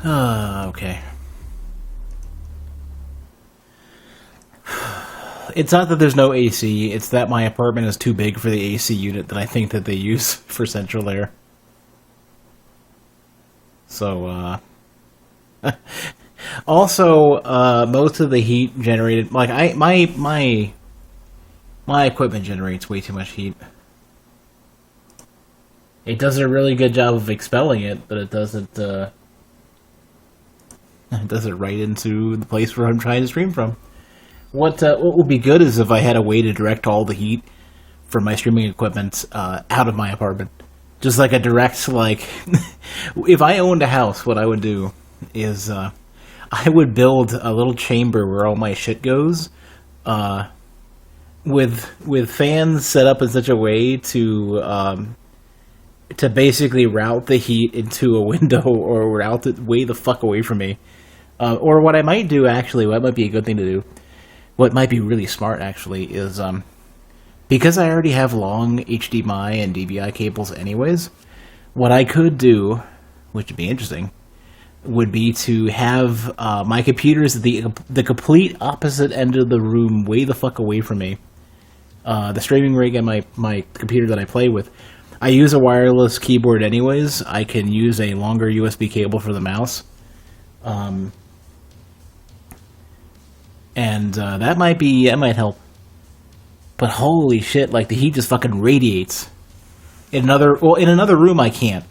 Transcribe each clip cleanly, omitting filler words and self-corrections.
Okay. It's not that there's no AC, it's that my apartment is too big for the AC unit that I think that they use for central air. So, also, most of the heat generated, like, my equipment generates way too much heat. It does a really good job of expelling it, but it doesn't, it does it right into the place where I'm trying to stream from. What would be good is if I had a way to direct all the heat from my streaming equipment out of my apartment. Just like a direct, like, if I owned a house, what I would do is I would build a little chamber where all my shit goes, with fans set up in such a way to basically route the heat into a window or route it way the fuck away from me. Or what I might do, actually, what might be a good thing to do, what might be really smart, actually, is, because I already have long HDMI and DVI cables anyways, what I could do, which would be interesting, would be to have my computers at the complete opposite end of the room, way the fuck away from me. The streaming rig and my computer that I play with, I use a wireless keyboard anyways. I can use a longer USB cable for the mouse. And that might help. But holy shit, like, the heat just fucking radiates. In another room I can't.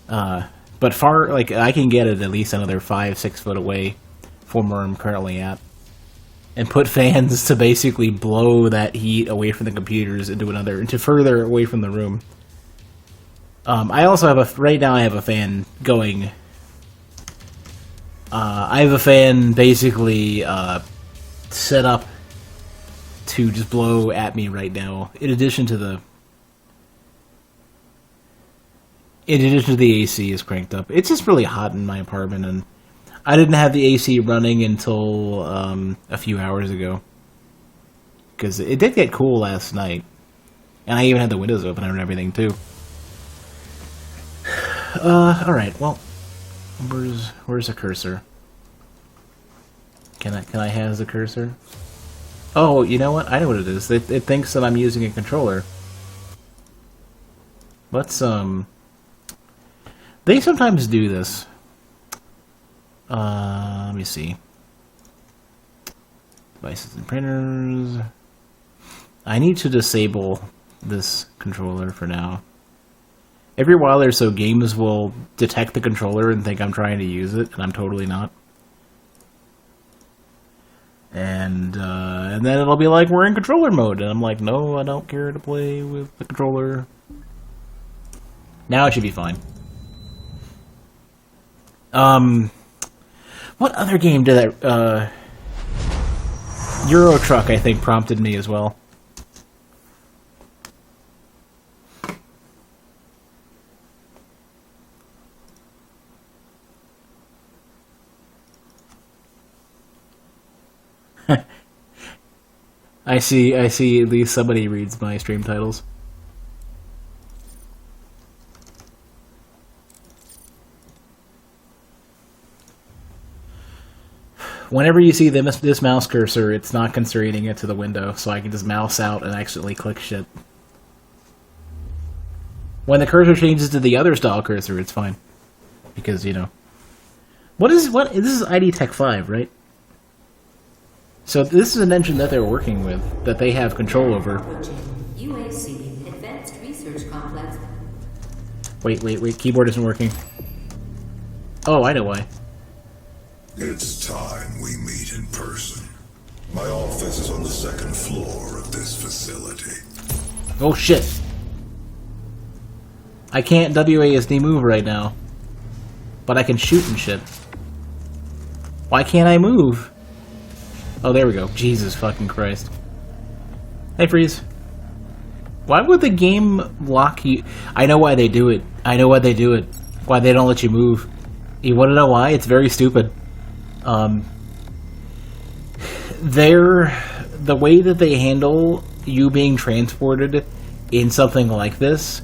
But far, like, I can get it at least another 5-6 foot away from where I'm currently at. And put fans to basically blow that heat away from the computers into further away from the room. I also have right now I have a fan going. I have a fan basically set up to just blow at me right now. In addition to the AC is cranked up. It's just really hot in my apartment, and I didn't have the AC running until a few hours ago. Because it did get cool last night. And I even had the windows open and everything, too. Alright, well, where's the cursor? Can I have the cursor? Oh, you know what? I know what it is. It thinks that I'm using a controller. Let's, they sometimes do this. Let me see. Devices and printers. I need to disable this controller for now. Every while or so, games will detect the controller and think I'm trying to use it, and I'm totally not. And then it'll be like, we're in controller mode, and I'm like, no, I don't care to play with the controller. Now it should be fine. What other game did that, Euro Truck, I think, prompted me as well. I see at least somebody reads my stream titles. Whenever you see this mouse cursor, it's not constraining it to the window, so I can just mouse out and accidentally click shit. When the cursor changes to the other style cursor, it's fine. Because, you know. This is ID Tech 5, right? So this is an engine that they're working with, that they have control over. UAC Advanced Research Complex. Wait, keyboard isn't working. Oh, I know why. It's time we meet in person. My office is on the second floor of this facility. Oh shit. I can't WASD move right now. But I can shoot and shit. Why can't I move? Oh, there we go. Jesus fucking Christ. Hey, Freeze. Why would the game lock you? I know why they do it. Why they don't let you move. You want to know why? It's very stupid. The way that they handle you being transported in something like this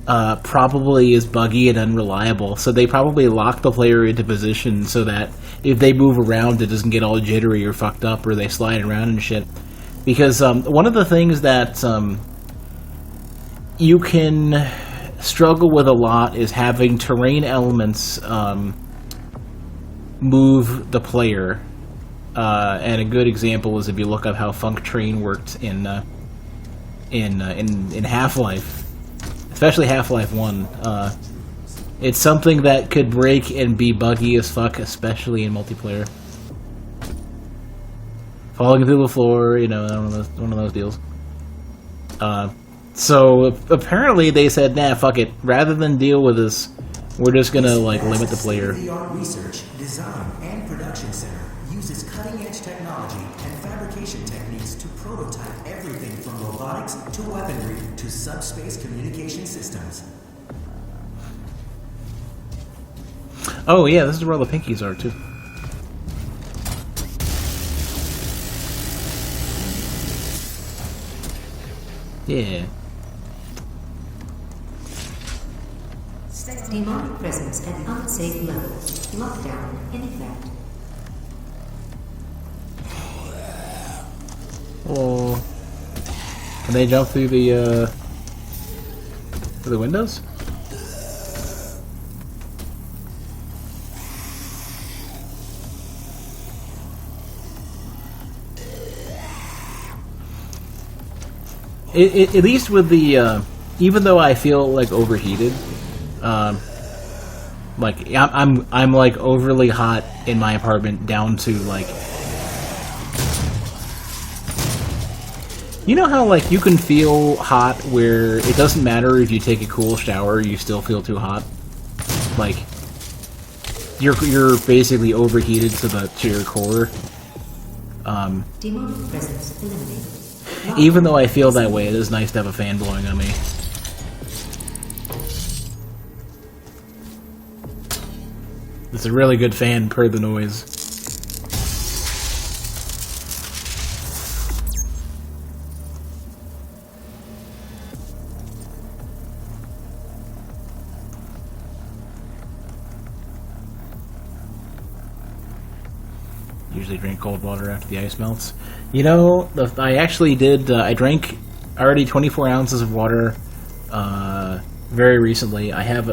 probably is buggy and unreliable. So they probably lock the player into position so that if they move around, it doesn't get all jittery or fucked up, or they slide around and shit. Because one of the things that you can struggle with a lot is having terrain elements move the player. And a good example is if you look up how Funk Train worked in Half-Life, especially Half-Life 1. It's something that could break and be buggy as fuck, especially in multiplayer. Falling through the floor, you know, one of those deals. So apparently they said, nah, fuck it. Rather than deal with this, we're just gonna like limit the player. State-of-the-art research, design, and production center uses cutting-edge technology and fabrication techniques to prototype everything from robotics to weaponry to subspace communication systems. Oh yeah, this is where all the pinkies are too. Yeah. Demonic presence at unsafe levels. Lockdown in effect. Oh. Can they jump through the windows? At least with the, even though I feel like overheated, like I'm like overly hot in my apartment down to like, you know how like you can feel hot where it doesn't matter if you take a cool shower, you still feel too hot. Like you're basically overheated to your core. Demonic presence eliminated. Even though I feel that way, it is nice to have a fan blowing on me. It's a really good fan per the noise. Usually drink cold water after the ice melts. You know, I actually did. I drank already 24 ounces of water very recently. I have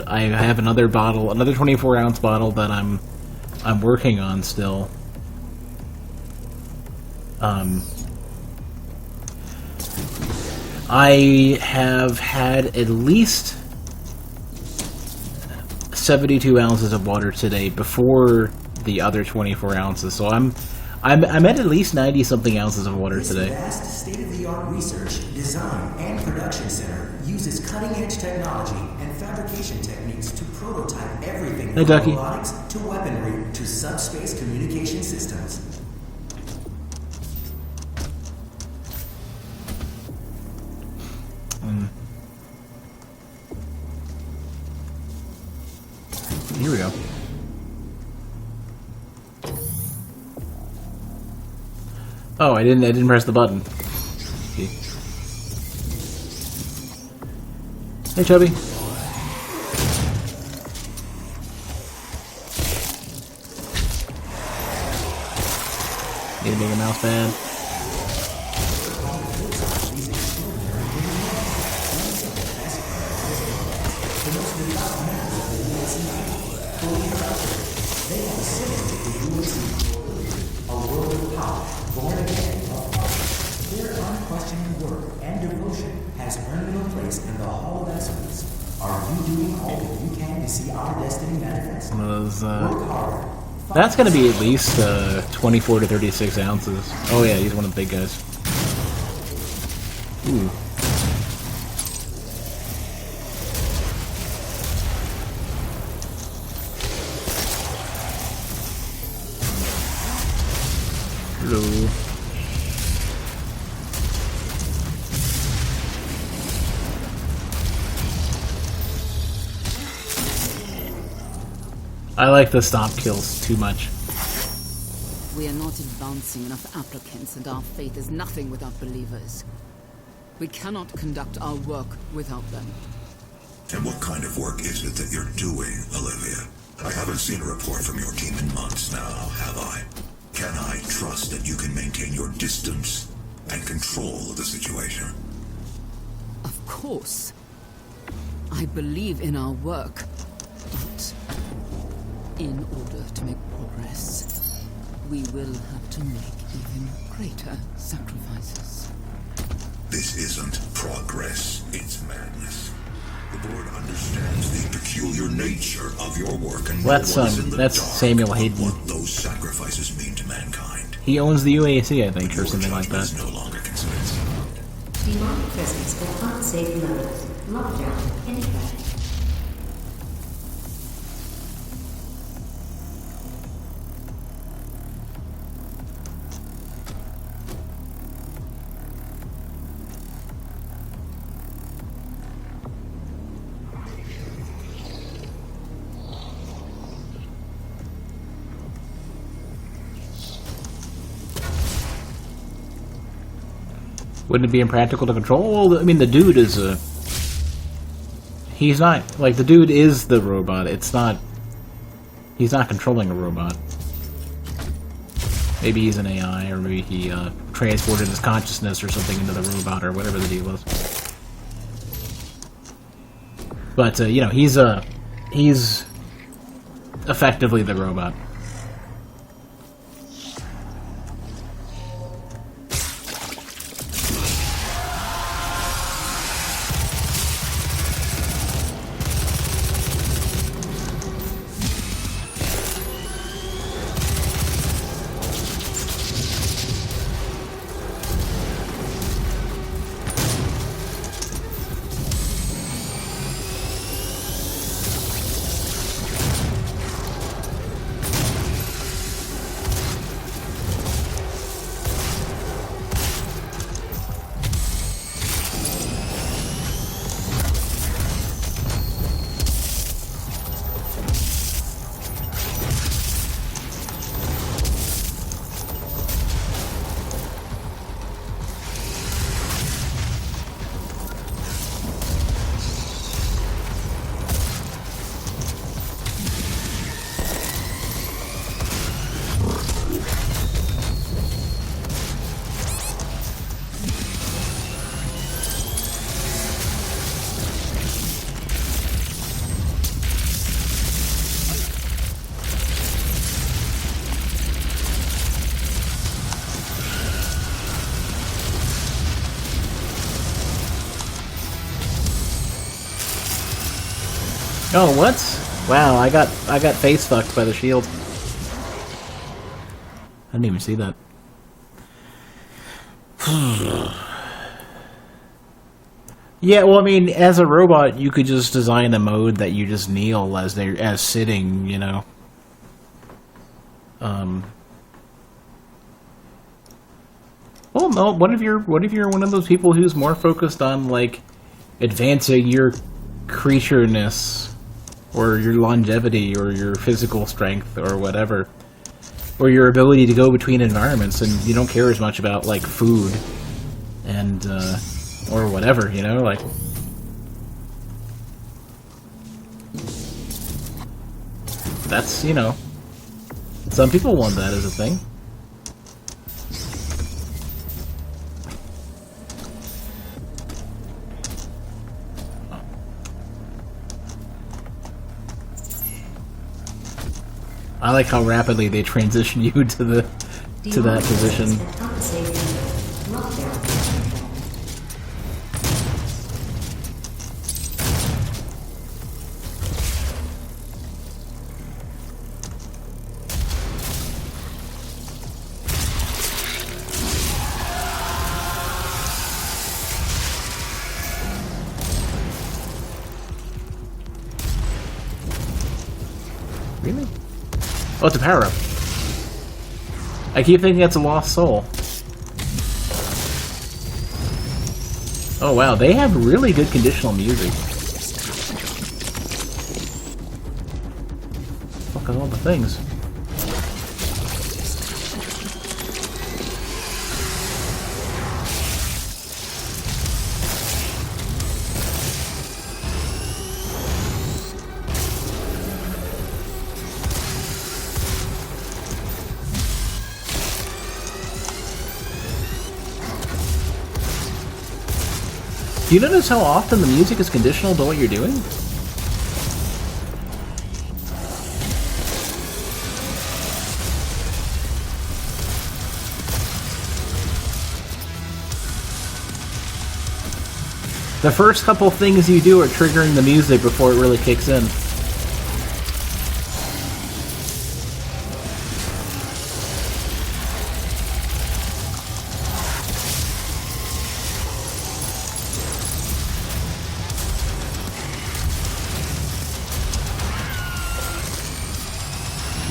another bottle, another 24-ounce bottle that I'm working on still. I have had at least 72 ounces of water today before the other 24 ounces, so I'm at least 90-something ounces of water today. This vast state-of-the-art research, design, and production center uses cutting-edge technology and fabrication techniques to prototype everything Hey, from Ducky. robotics to weaponry to subspace communication systems. Here we go. Oh, I didn't press the button. Okay. Hey, Chubby. Need a bigger mouse pad. A world of power, born again of power. Their unquestioning work and devotion has earned them a place in the Hall of Excellence. Are you doing all that you can to see our destiny manifest? One of those, Work harder. that's gonna be at least 24 to 36 ounces. Oh yeah, he's one of the big guys. Ooh. Hello. I like the stomp kills too much. We are not advancing enough applicants, and our faith is nothing without believers. We cannot conduct our work without them. And what kind of work is it that you're doing, Olivia? I haven't seen a report from your team in months now, have I? Can I trust that you can maintain your distance and control of the situation? Of course. I believe in our work, but in order to make progress, we will have to make even greater sacrifices. This isn't progress, it's madness. The board understands the peculiar nature of your work and That's no one's in the that's dark Samuel about Hayden. what those sacrifices mean to mankind. He owns the UAC, I think, or Your something like judgment that. is no longer considered sound. Demonic presence at unsafe levels. Lockdown in effect. Wouldn't it be impractical to control? Well, I mean, the dude is a... He's not... Like, the dude is the robot. It's not... He's not controlling a robot. Maybe he's an AI, or maybe he transported his consciousness or something into the robot, or whatever the deal was. But, you know, he's effectively the robot. Oh, what? Wow, I got face fucked by the shield. I didn't even see that. Yeah, well, I mean, as a robot, you could just design a mode that you just kneel as sitting, you know. Well, no. What if you're one of those people who's more focused on like advancing your creatureness, or your longevity, or your physical strength, or whatever, or your ability to go between environments, and you don't care as much about like food and or whatever, you know, like. That's, you know, some people want that as a thing. I like how rapidly they transition you to that position. At unsafe levels. Lockdown in effect. Really? Oh, it's a power-up. I keep thinking it's a lost soul. Oh wow, they have really good conditional music. Fuck all the things. Do you notice how often the music is conditional to what you're doing? The first couple things you do are triggering the music before it really kicks in.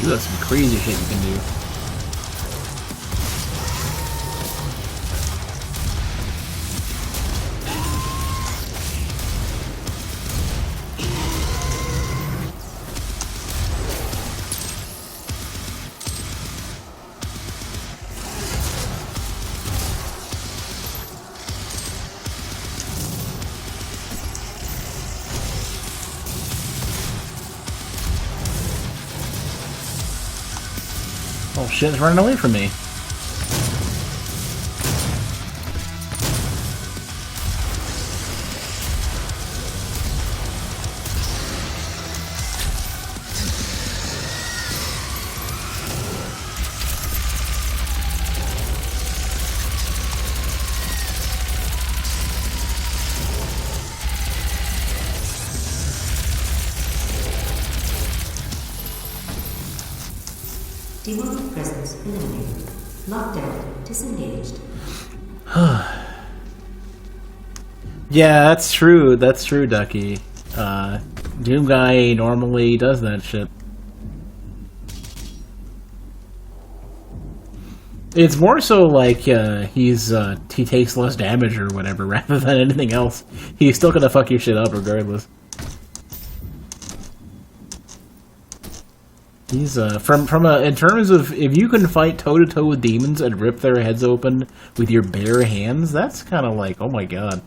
You got some crazy shit you can do. Oh shit, it's running away from me. Demonic presence eliminated. Lockdown disengaged. Yeah, that's true. That's true, Ducky. Doom Guy normally does that shit. It's more so like he takes less damage or whatever rather than anything else. He's still gonna fuck your shit up regardless. He's in terms of if you can fight toe to toe with demons and rip their heads open with your bare hands, that's kind of like, oh my god.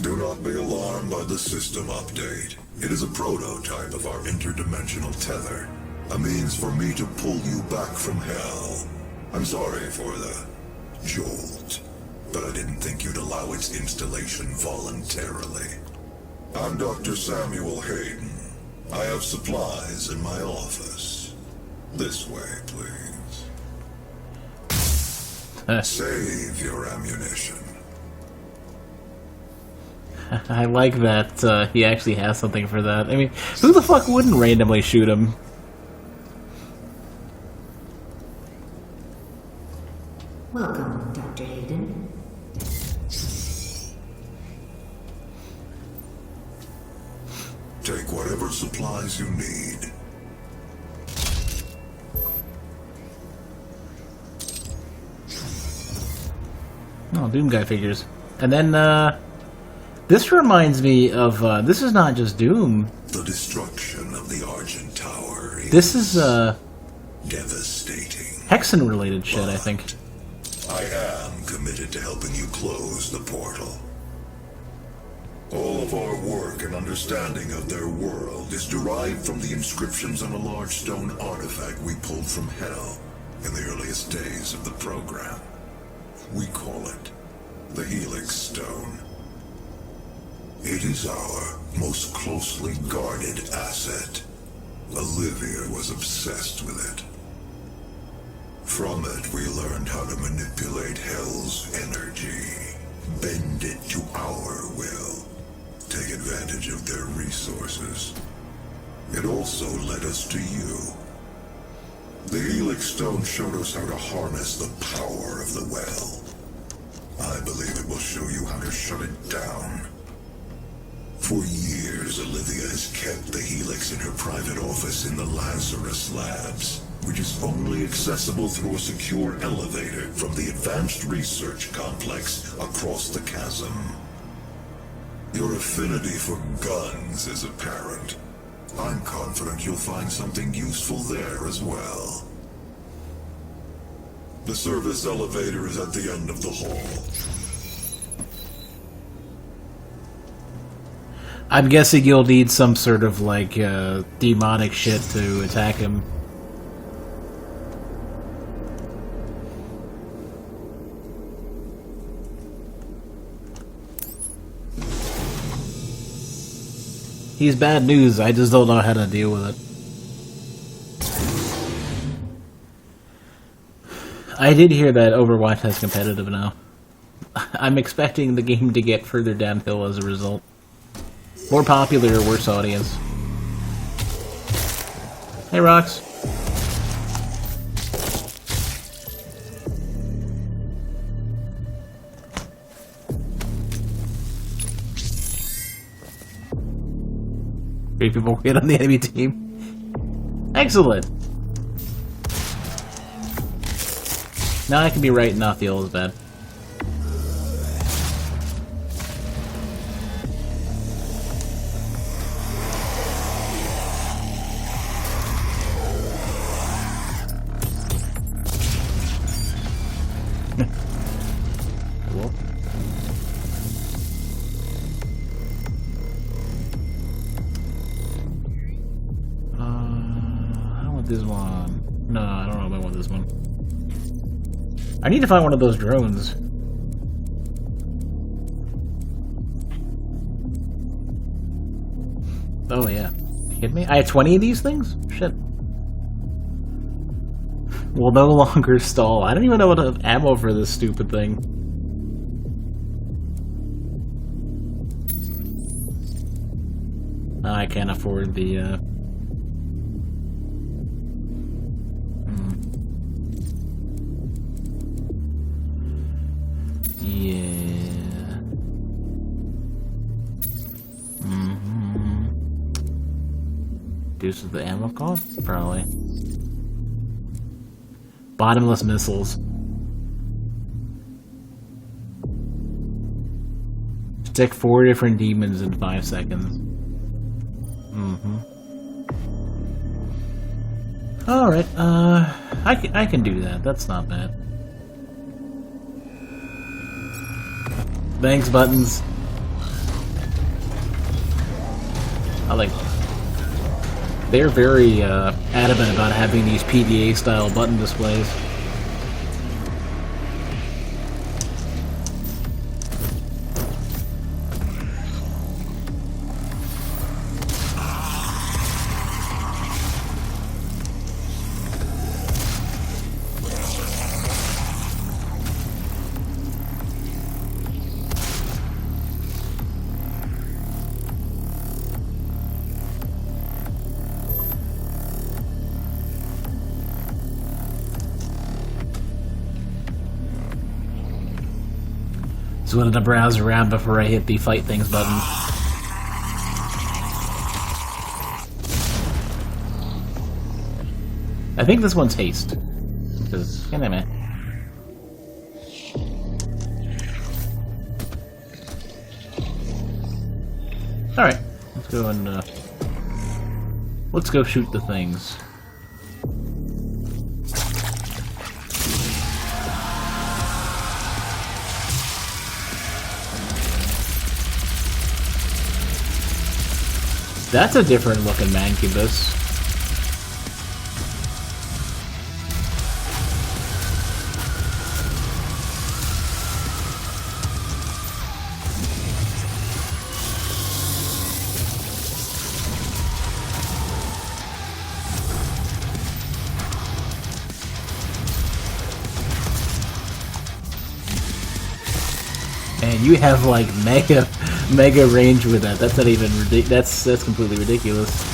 Do not be alarmed by the system update. It is a prototype of our interdimensional tether. A means for me to pull you back from hell. I'm sorry for the jolt, but I didn't think you'd allow its installation voluntarily. I'm Dr. Samuel Hayden. I have supplies in my office. This way, please. Save your ammunition. I like that he actually has something for that. I mean, who the fuck wouldn't randomly shoot him? Welcome, Dr. Hayden. Take whatever supplies you need. Oh, Doom Guy figures. And then, this reminds me of, this is not just Doom. The destruction of the Argent Tower is This is, devastating. Hexen-related shit, I think. I am committed to helping you close the portal. All of our work and understanding of their world is derived from the inscriptions on a large stone artifact we pulled from Hell in the earliest days of the program. We call it the Helix Stone. It is our most closely guarded asset. Olivia was obsessed with it. From it, we learned how to manipulate Hell's energy, bend it to our will, take advantage of their resources. It also led us to you. The Helix Stone showed us how to harness the power of the well. I believe it will show you how to shut it down. For years, Olivia has kept the Helix in her private office in the Lazarus Labs, which is only accessible through a secure elevator from the Advanced Research Complex across the chasm. Your affinity for guns is apparent. I'm confident you'll find something useful there as well. The service elevator is at the end of the hall. I'm guessing you'll need some sort of, like, demonic shit to attack him. He's bad news, I just don't know how to deal with it. I did hear that Overwatch has competitive now. I'm expecting the game to get further downhill as a result. More popular, worse audience. Hey, Rox. Three people hit on the enemy team. Excellent. Now I can be right and not feel as bad. Cool. I don't want this one. No, I don't know if I want this one. I need to find one of those drones. Oh yeah. You kidding me? I have 20 of these things? Shit. Will no longer stall. I don't even know what to have ammo for this stupid thing. I can't afford the, Yeah. Reduces the ammo cost? Probably. Bottomless missiles. Stick 4 different demons in 5 seconds. Alright, I can do that. That's not bad. Thanks, buttons. I like... They're very adamant about having these PDA-style button displays. Just wanted to browse around before I hit the fight things button. I think this one's haste. Because, you know, man. Alright, let's go and, let's go shoot the things. That's a different looking mancubus. Man, you have like mega range with that. That's not even ridiculous. That's completely ridiculous.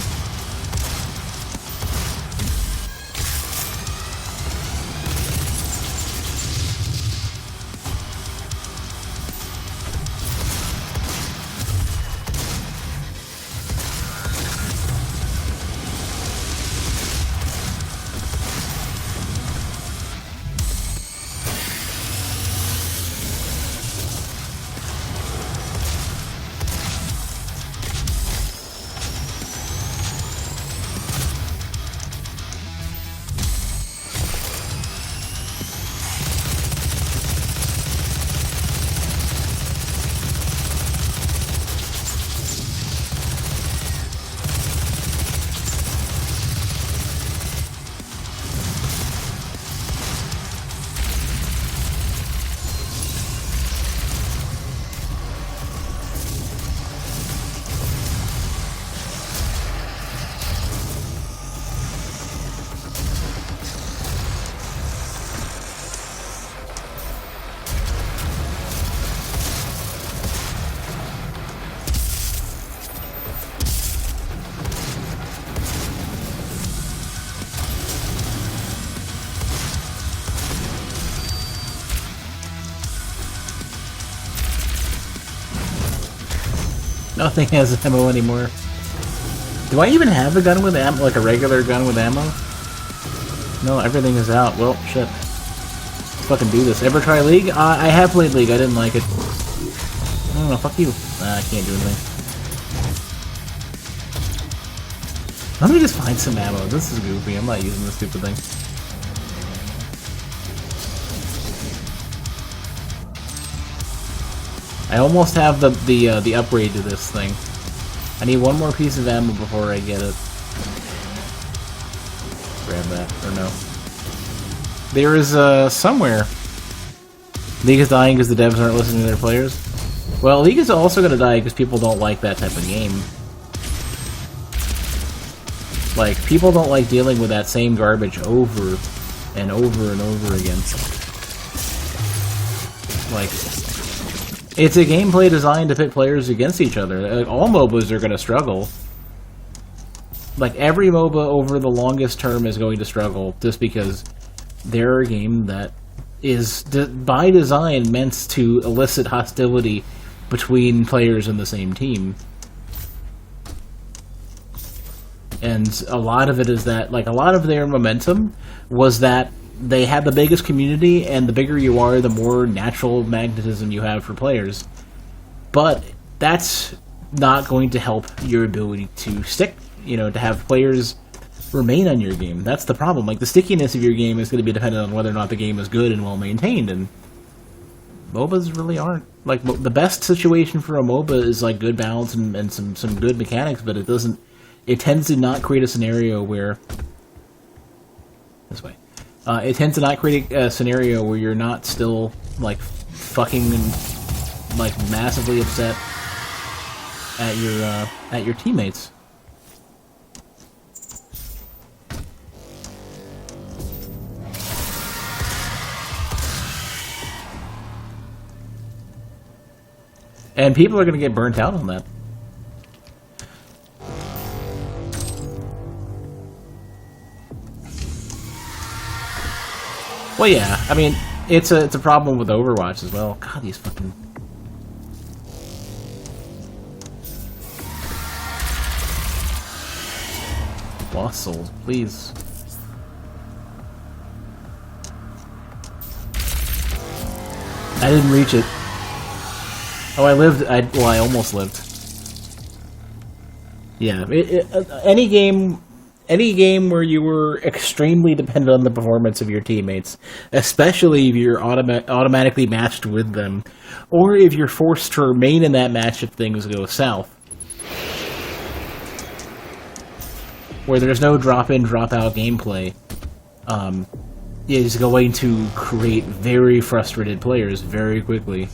Nothing has ammo anymore. Do I even have a gun with ammo, like a regular gun with ammo? No, everything is out. Well, shit. Let's fucking do this. Ever try League? I have played League. I didn't like it. I don't know. Fuck you. I can't do anything. Let me just find some ammo. This is goofy. I'm not using this stupid thing. I almost have the upgrade to this thing. I need one more piece of ammo before I get it. Grab that, or no. There is, somewhere. League is dying because the devs aren't listening to their players. Well, League is also gonna die because people don't like that type of game. Like, people don't like dealing with that same garbage over and over and over again. Like, it's a gameplay designed to pit players against each other. All MOBAs are gonna struggle. Like, every MOBA over the longest term is going to struggle just because they're a game that is, by design, meant to elicit hostility between players in the same team. And a lot of it is that, like, a lot of their momentum was that they had the biggest community, and the bigger you are, the more natural magnetism you have for players. But that's not going to help your ability to stick, you know, to have players remain on your game. That's the problem. Like, the stickiness of your game is going to be dependent on whether or not the game is good and well maintained, and MOBAs really aren't. Like, the best situation for a MOBA is, like, good balance and some good mechanics, but it doesn't... It tends to not create a scenario where... This way. It tends to not create a scenario where you're not still, like, fucking, like, massively upset at your teammates. And people are going to get burnt out on that. Well, yeah. I mean, it's a problem with Overwatch as well. God, these fucking... Lost souls, please. I didn't reach it. Oh, I lived. Well, I almost lived. Yeah, any game where you were extremely dependent on the performance of your teammates, especially if you're automatically matched with them, or if you're forced to remain in that match if things go south, where there's no drop-in, drop-out gameplay, is going to create very frustrated players very quickly.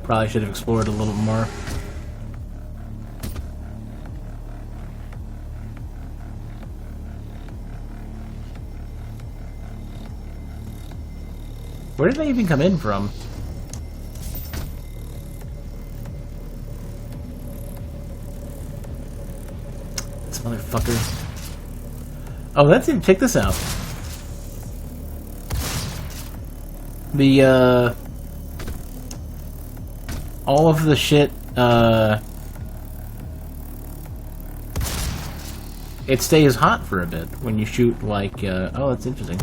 Probably should have explored a little more. Where did I even come in from? This motherfucker. Oh, that's it. Check this out. The, all of the shit, it stays hot for a bit when you shoot, like, oh, that's interesting.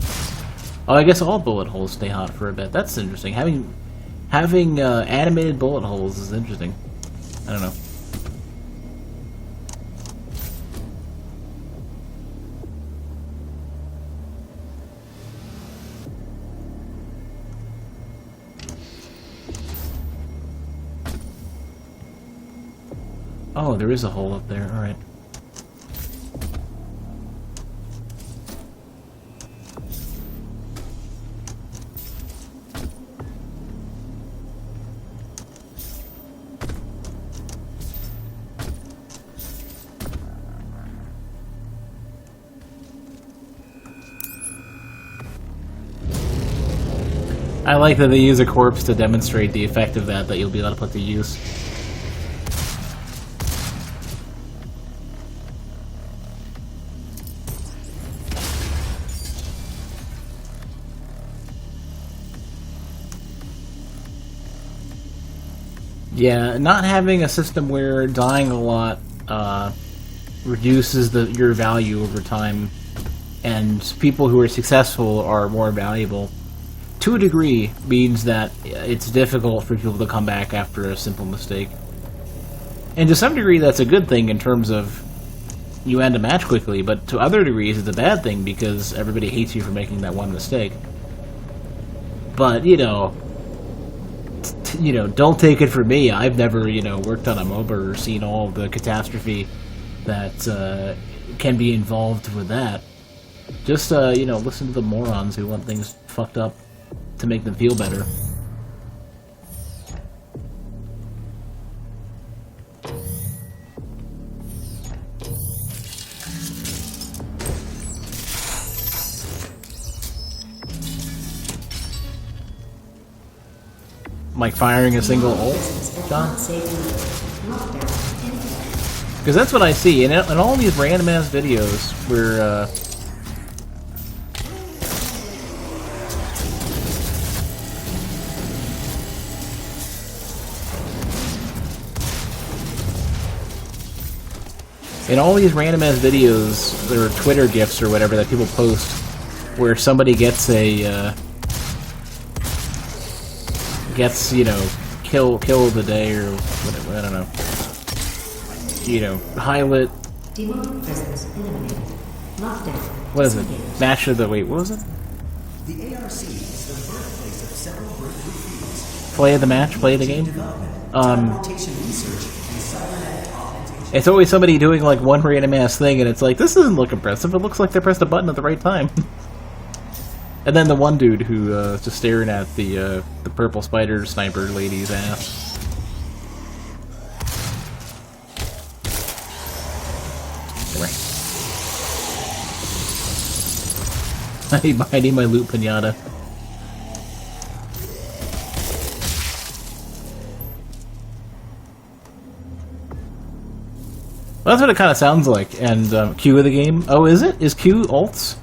Oh, I guess all bullet holes stay hot for a bit. That's interesting. Having animated bullet holes is interesting. I don't know. Oh, there is a hole up there. Alright. I like that they use a corpse to demonstrate the effect of that you'll be able to put to use. Yeah, not having a system where dying a lot reduces your value over time, and people who are successful are more valuable, to a degree, means that it's difficult for people to come back after a simple mistake. And to some degree, that's a good thing in terms of you end a match quickly, but to other degrees, it's a bad thing because everybody hates you for making that one mistake. But, don't take it from me. I've never, worked on a MOBA or seen all the catastrophe that can be involved with that. Just, listen to the morons who want things fucked up to make them feel better. Like firing a single ult, John? Because that's what I see in all these random ass videos where in all these random ass videos, there are Twitter GIFs or whatever that people post where somebody gets a kill the day or whatever, I don't know. Highlight. Demonic presence eliminated. Lockdown. What is it? Match of the what was it? The ARC is the birthplace of several breakthrough fields. Play of the match, play of the game. Teleportation research and cybernetic augmentation. It's always somebody doing like one random ass thing, and it's like, this doesn't look impressive. It looks like they pressed a button at the right time. And then the one dude who just staring at the purple spider sniper lady's ass. I need my loot pinata. Well, that's what it kind of sounds like. And Q of the game. Oh, is it? Is Q ults?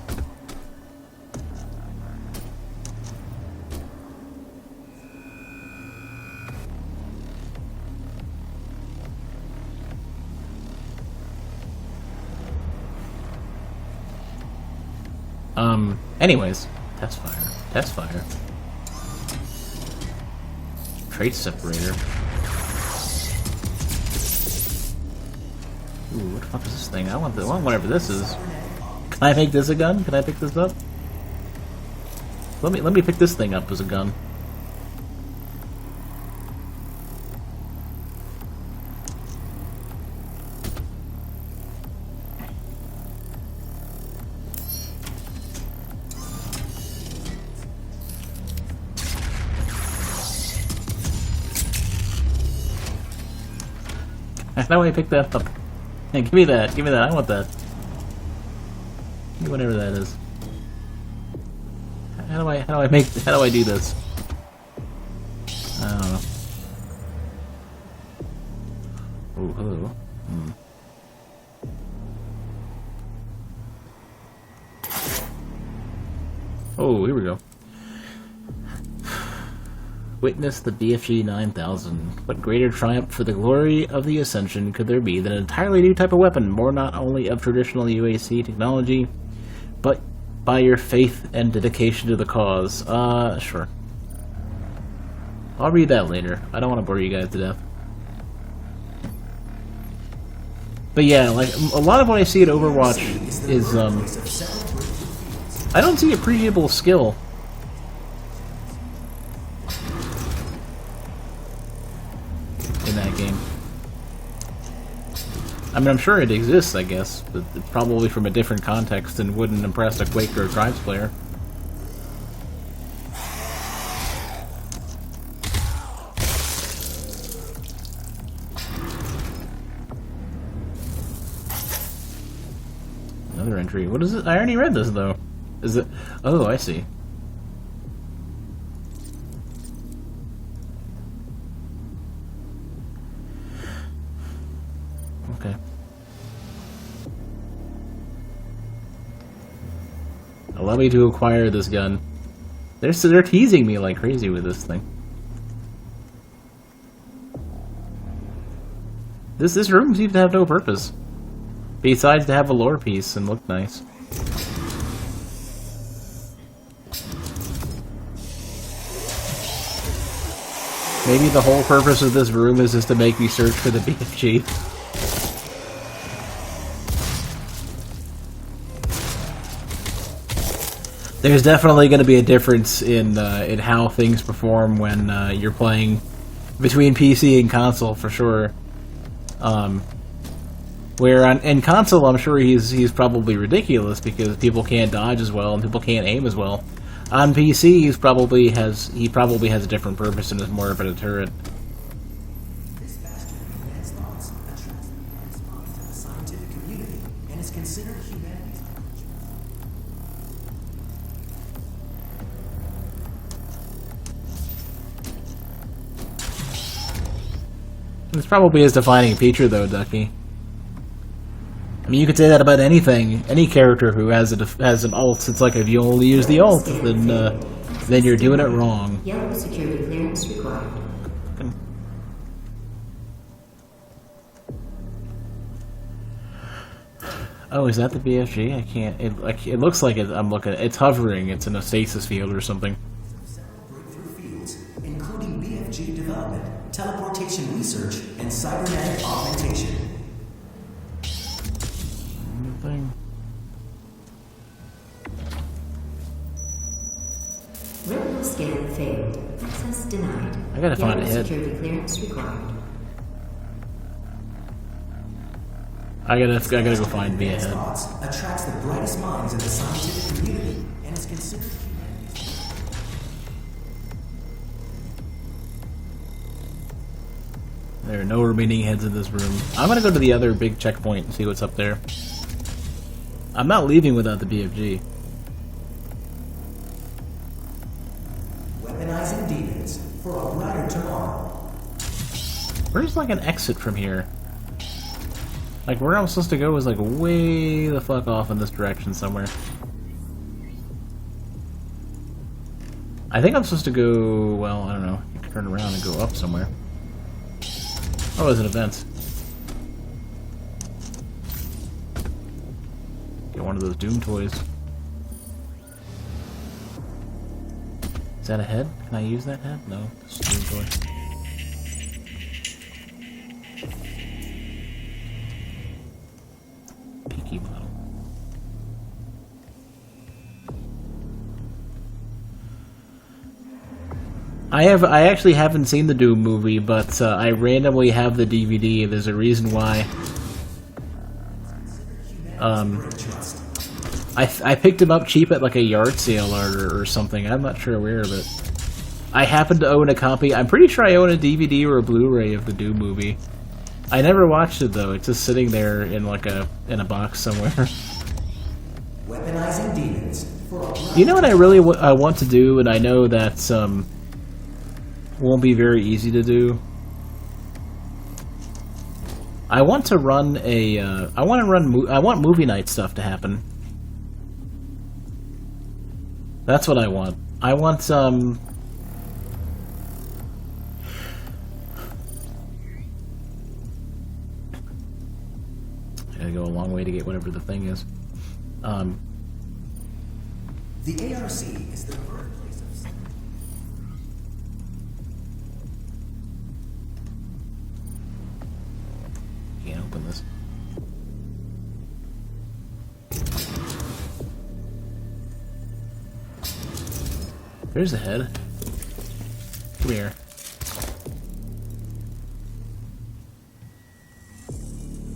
Anyways, test fire. Trait separator. Ooh, what the fuck is this thing? I want whatever this is. Can I make this a gun? Can I pick this up? Let me pick this thing up as a gun. How do I pick that up? Hey, give me that, I want that. Give me whatever that is. How do I do this? I don't know. Oh, hello. Oh, here we go. Witness the BFG 9000. What greater triumph for the glory of the Ascension could there be than an entirely new type of weapon, more not only of traditional UAC technology, but by your faith and dedication to the cause? Sure. I'll read that later. I don't want to bore you guys to death. But yeah, like, a lot of what I see at Overwatch is, I don't see appreciable skill. I mean, I'm sure it exists, I guess, but probably from a different context and wouldn't impress a Quake or a Tribes player. Another entry. What is it? I already read this, though. Is it? Oh, I see. Allow me to acquire this gun. They're teasing me like crazy with this thing. This room seems to have no purpose. Besides to have a lore piece and look nice. Maybe the whole purpose of this room is just to make me search for the BFG. There's definitely going to be a difference in how things perform when you're playing between PC and console, for sure. Where in console, I'm sure he's probably ridiculous because people can't dodge as well and people can't aim as well. On PC, he probably has a different purpose and is more of a deterrent. This bastion of advanced thoughts attracts the brightest minds in the scientific community and is considered humanity's This probably is defining a feature, though, Ducky. I mean, you could say that about anything, any character who has an ult. It's like if you only use the ult, then you're doing it wrong. Yellow security clearance required. Oh, is that the BFG? I can't. It looks like it. I'm looking. It's hovering. It's in a stasis field or something. several breakthrough fields, including BFG development, teleportation research, and cybernetic augmentation. Thing. Retinal scan failed. Access denied. I gotta find a Yellow head. security clearance required. I gotta go find me a Advanced head. thoughts attracts the brightest minds in the scientific community and is considered humanity's. There are no remaining heads in this room. I'm gonna go to the other big checkpoint and see what's up there. I'm not leaving without the BFG. Weaponizing demons for a brighter tomorrow. Where's like an exit from here? Like where I'm supposed to go is like way the fuck off in this direction somewhere. I think I'm supposed to go, well, I don't know, you can turn around and go up somewhere. Oh, there's an event. Get one of those Doom toys. Is that a head? Can I use that head? No, it's a Doom toy. Peaky model. I actually haven't seen the Doom movie, but I randomly have the DVD. There's a reason why. I picked him up cheap at like a yard sale or something. I'm not sure where, but I happen to own a copy. I'm pretty sure I own a DVD or a Blu-ray of the Doom movie. I never watched it though. It's just sitting there in like a box somewhere. Weaponizing demons for a brighter You know what I really want to do, and I know that won't be very easy to do. I want to run a. I want movie night stuff to happen. That's what I want. I want I gotta go a long way to get whatever the thing is. The ARC is the birthplace of Can't open this. There's a head. Come here.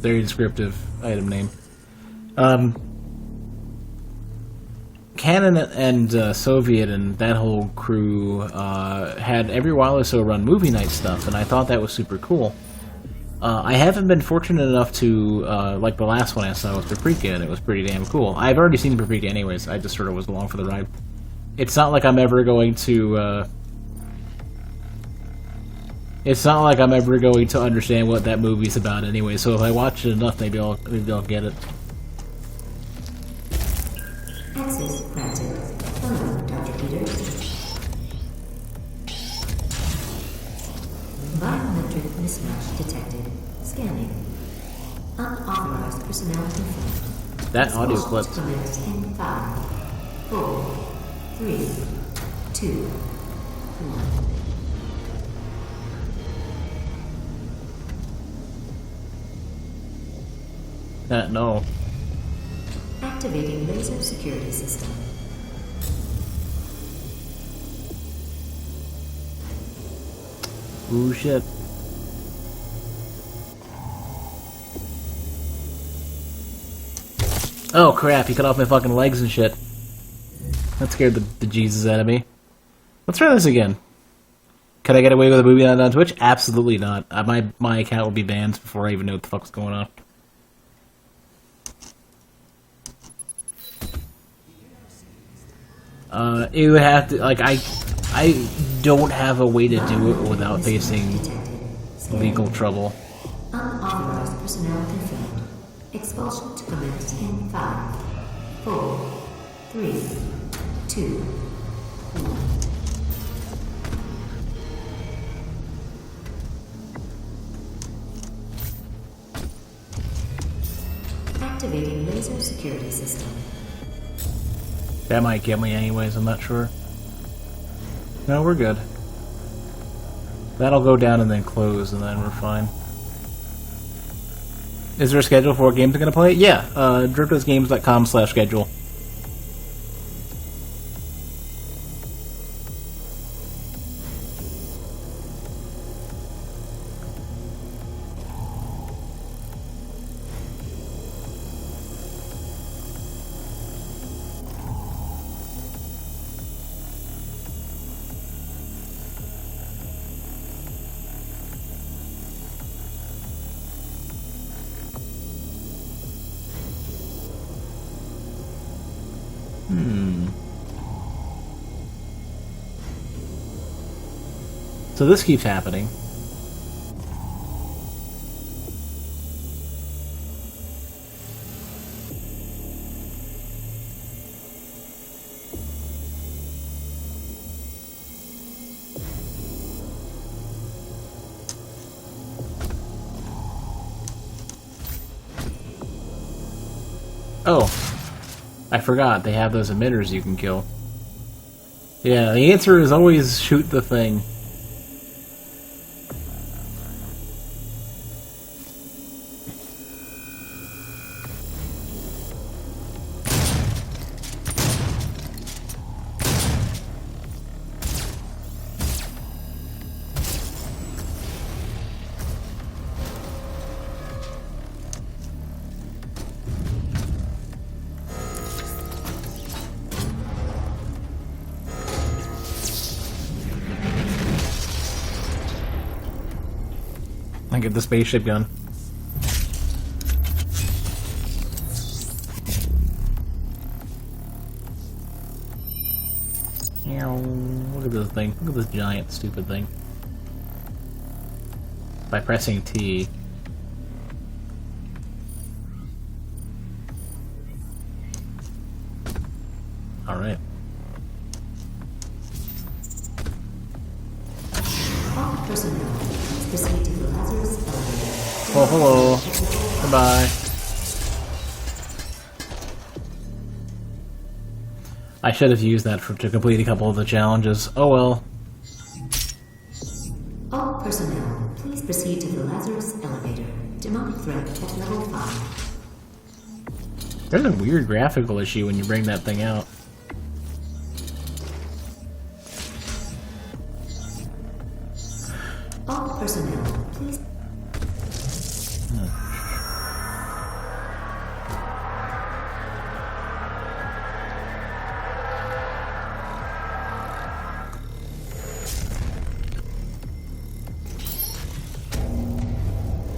Very descriptive item name. Canon and Soviet and that whole crew had every while or so run movie night stuff, and I thought that was super cool. I haven't been fortunate enough to, like the last one I saw was Paprika, and it was pretty damn cool. I've already seen Paprika anyways, I just sort of was along for the ride. It's not like I'm ever going to, it's not like I'm ever going to understand what that movie's about anyway, so if I watch it enough, maybe I'll get it. Access granted. mismatch detected. Scanning. Unauthorized personnel confirmed. That audio clip. Expulsion to commence in 5, 4, 3, 2, 1. No. Activating laser security system. Ooh, shit. Oh, crap. He cut off my fucking legs and shit. That scared the Jesus out of me. Let's try this again. Could I get away with a movie on Twitch? Absolutely not. My account will be banned before I even know what the fuck's going on. It would have to, like, I don't have a way to do it without facing legal trouble. Unauthorized personnel confirmed. Expulsion to commence in 5, 4, 3, 2, 1. Activating laser security system. That might get me anyways, I'm not sure. No, we're good. That'll go down and then close, and then we're fine. Is there a schedule for what games I'm going to play? Yeah, jerpdosgames.com/schedule. So this keeps happening. Oh, I forgot. They have those emitters you can kill. Yeah, the answer is always shoot the thing. I get the spaceship gun. Look at this thing. Look at this giant stupid thing. By pressing T. Alright. All personnel, please proceed to the Lazarus elevator. Oh, hello. Goodbye. I should have used that to complete a couple of the challenges. Oh well. All personnel, please proceed to the Lazarus elevator. Demonic threat at level 5. There's a weird graphical issue when you bring that thing out. All personnel, please.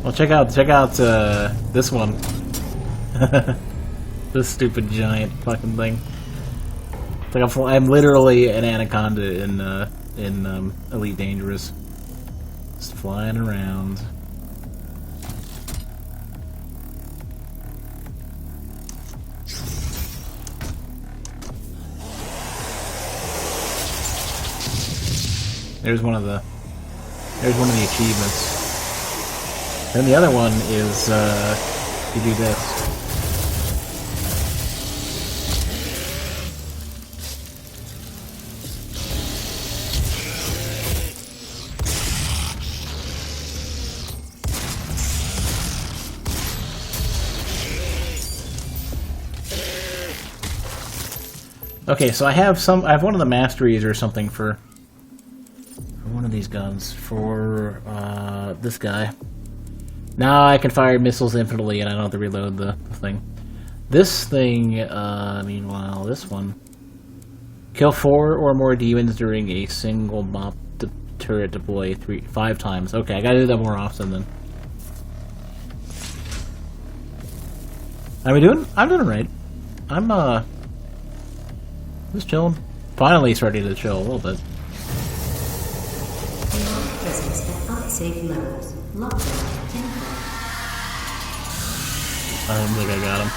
Well, check out this one. This stupid giant fucking thing. It's like I'm literally an anaconda in Elite Dangerous, just flying around. There's one of the achievements. Then the other one is you do this. Okay, so I have one of the masteries or something for one of these guns for this guy. Now I can fire missiles infinitely, and I don't have to reload the thing. This thing, meanwhile, this one, kill 4 or more demons during a single mop turret deploy 5 times. Okay, I gotta do that more often then. How we doing? I'm doing right. I'm just chilling. Finally starting to chill a little bit. Presence at unsafe levels. Lockdown temporary. I don't think I got him.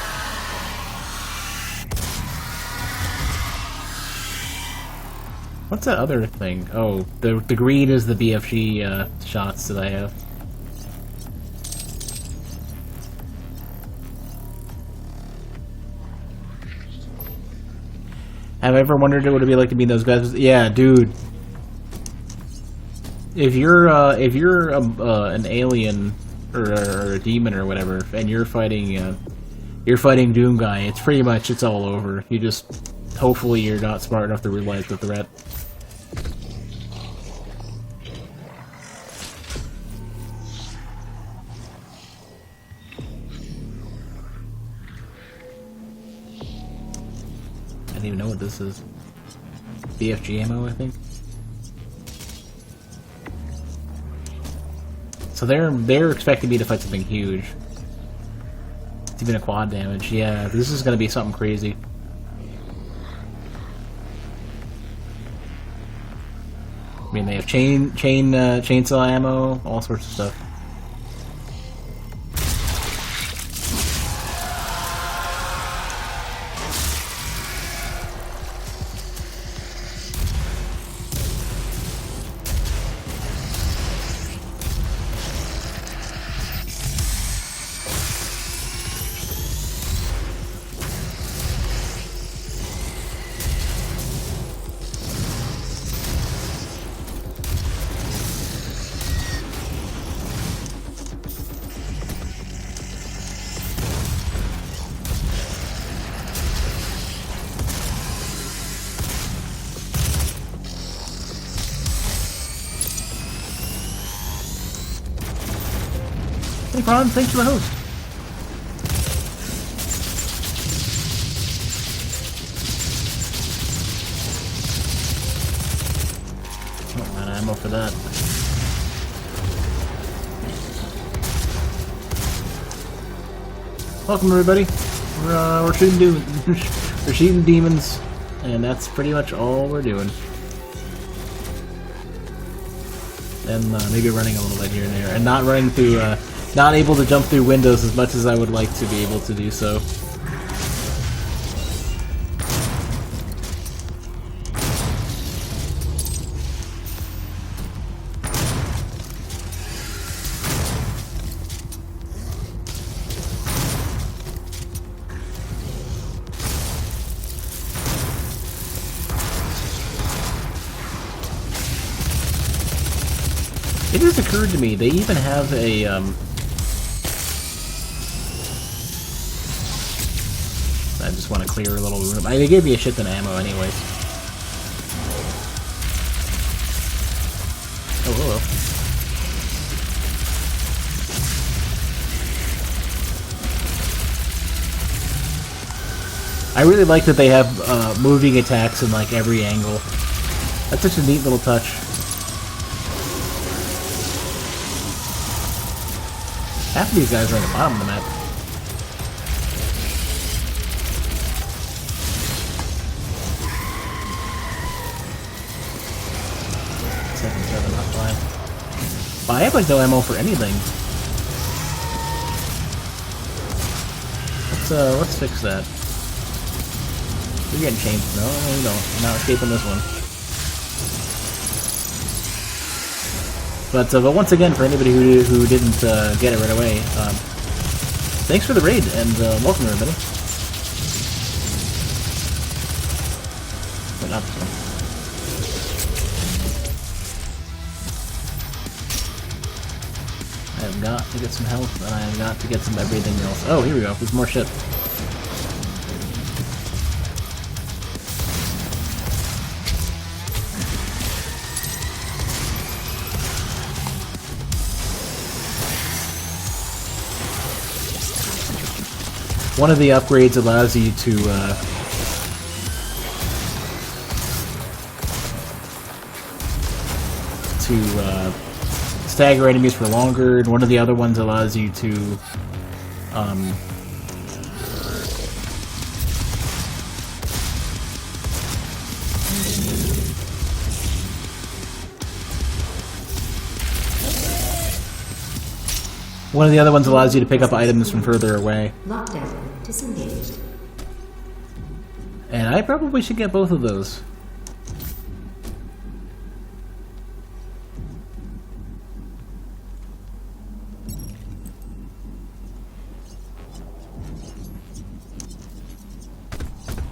What's that other thing? Oh, the green is the BFG shots that I have. Have I ever wondered what it would be like to be those guys? Yeah, dude. If you're an alien or a demon or whatever, and you're fighting Doom Guy, it's all over. You just hopefully you're not smart enough to realize the threat. I don't even know what this is. BFG ammo, I think. So they're expecting me to fight something huge. It's even a quad damage. Yeah, this is gonna be something crazy. I mean, they have chainsaw ammo, all sorts of stuff. Hey, Ron, thanks for the host. Oh, man, ammo for that. Welcome, everybody. We're shooting we're shooting demons, and that's pretty much all we're doing. And maybe running a little bit here and there, and not running through. Not able to jump through windows as much as I would like to be able to do so. It just occurred to me, they even have a, I just want to clear a little room. They gave me a shit ton of ammo anyways. Oh, hello. I really like that they have moving attacks in like every angle. That's such a neat little touch. Half of these guys are on the bottom of the map. Not fine. Well, I have like no ammo for anything. Let's fix that. We're getting changed. No, we don't. I'm not escaping this one. But once again, for anybody who didn't get it right away, thanks for the raid, and welcome everybody. But not this one. I have got to get some health, and I have got to get some everything else. Oh, here we go. There's more shit. One of the upgrades allows you to stagger enemies for longer, and one of the other ones allows you to one of the other ones allows you to pick up items from further away. Lockdown disengaged. And I probably should get both of those.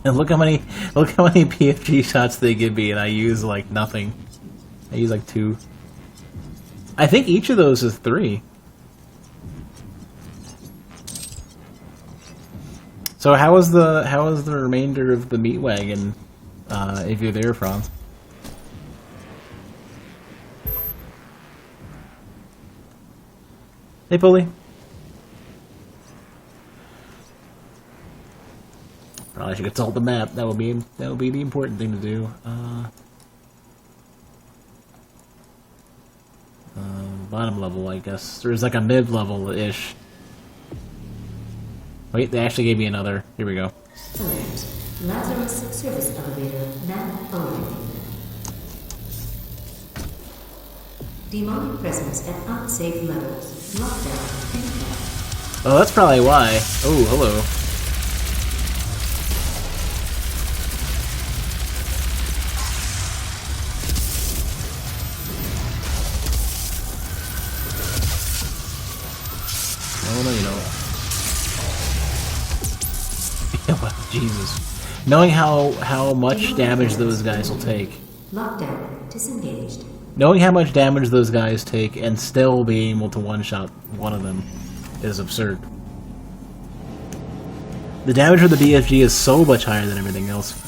And look how many PFG shots they give me, and I use like nothing. I use like 2. I think each of those is 3. So how is the remainder of the meat wagon, if you're there, Franz? Hey, Pulley. Probably should consult the map. That would be the important thing to do. Bottom level, I guess. There's like a mid-level-ish. Wait, they actually gave me another. Here we go. Alert. Lazarus service elevator now open. Demonic presence at unsafe levels. Lockdown in effect. Oh, that's probably why. Oh, hello. Oh, no, you don't. Jesus. Knowing how much damage those guys will take. Lockdown disengaged. Knowing how much damage those guys take and still being able to one-shot one of them is absurd. The damage for the BFG is so much higher than everything else.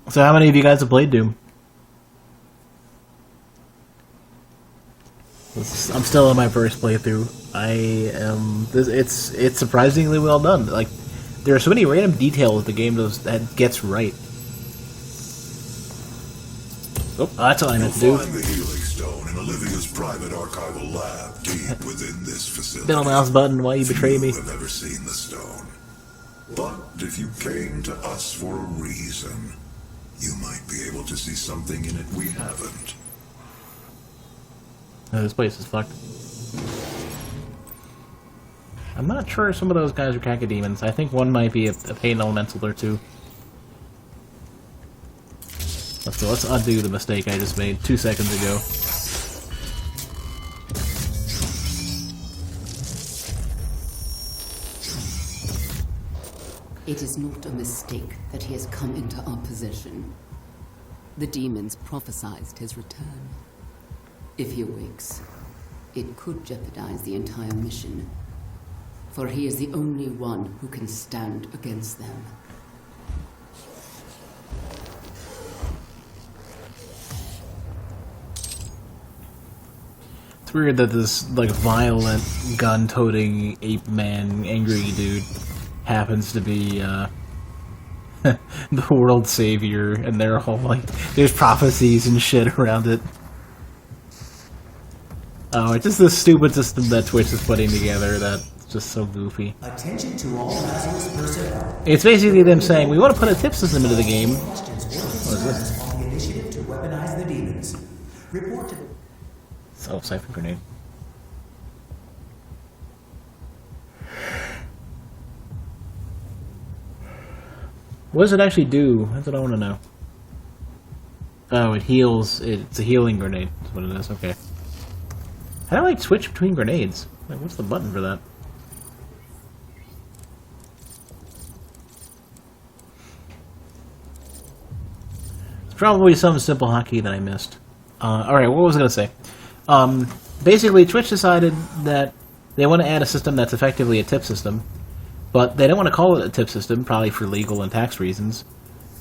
So how many of you guys have played Doom? I'm still in my first playthrough. It's surprisingly well done. Like, there are so many random details the game that gets right. Oh, that's what I meant to do. You'll find the healing stone in Olivia's private archival lab deep within this facility. Middle mouse button, why you betray me? Few have ever seen the stone. But if you came to us for a reason, you might be able to see something in it we haven't. Oh, this place is fucked. I'm not sure some of those guys are cacodemons. I think one might be a pain elemental or two. Let's go. Let's undo the mistake I just made 2 seconds ago. It is not a mistake that he has come into our possession. The demons prophesized his return. If he awakes, it could jeopardize the entire mission, for he is the only one who can stand against them. It's weird that this, like, violent, gun-toting, ape-man, angry dude happens to be, the world savior, and they're all, like, there's prophecies and shit around it. Oh, it's just this stupid system that Twitch is putting together that's just so goofy. Attention to all Lazarus personnel. It's basically them saying, we want to put a tip system into the game. Questions or What is this? concerns on the initiative to weaponize the demons. Report to the... Oh, siphon grenade. What does it actually do? That's what I want to know. Oh, it heals. It's a healing grenade. That's what it is. Okay. How do I like switch between grenades? Like, what's the button for that? It's probably some simple hotkey that I missed. Alright, what was I going to say? Basically, Twitch decided that they want to add a system that's effectively a tip system, but they don't want to call it a tip system, probably for legal and tax reasons.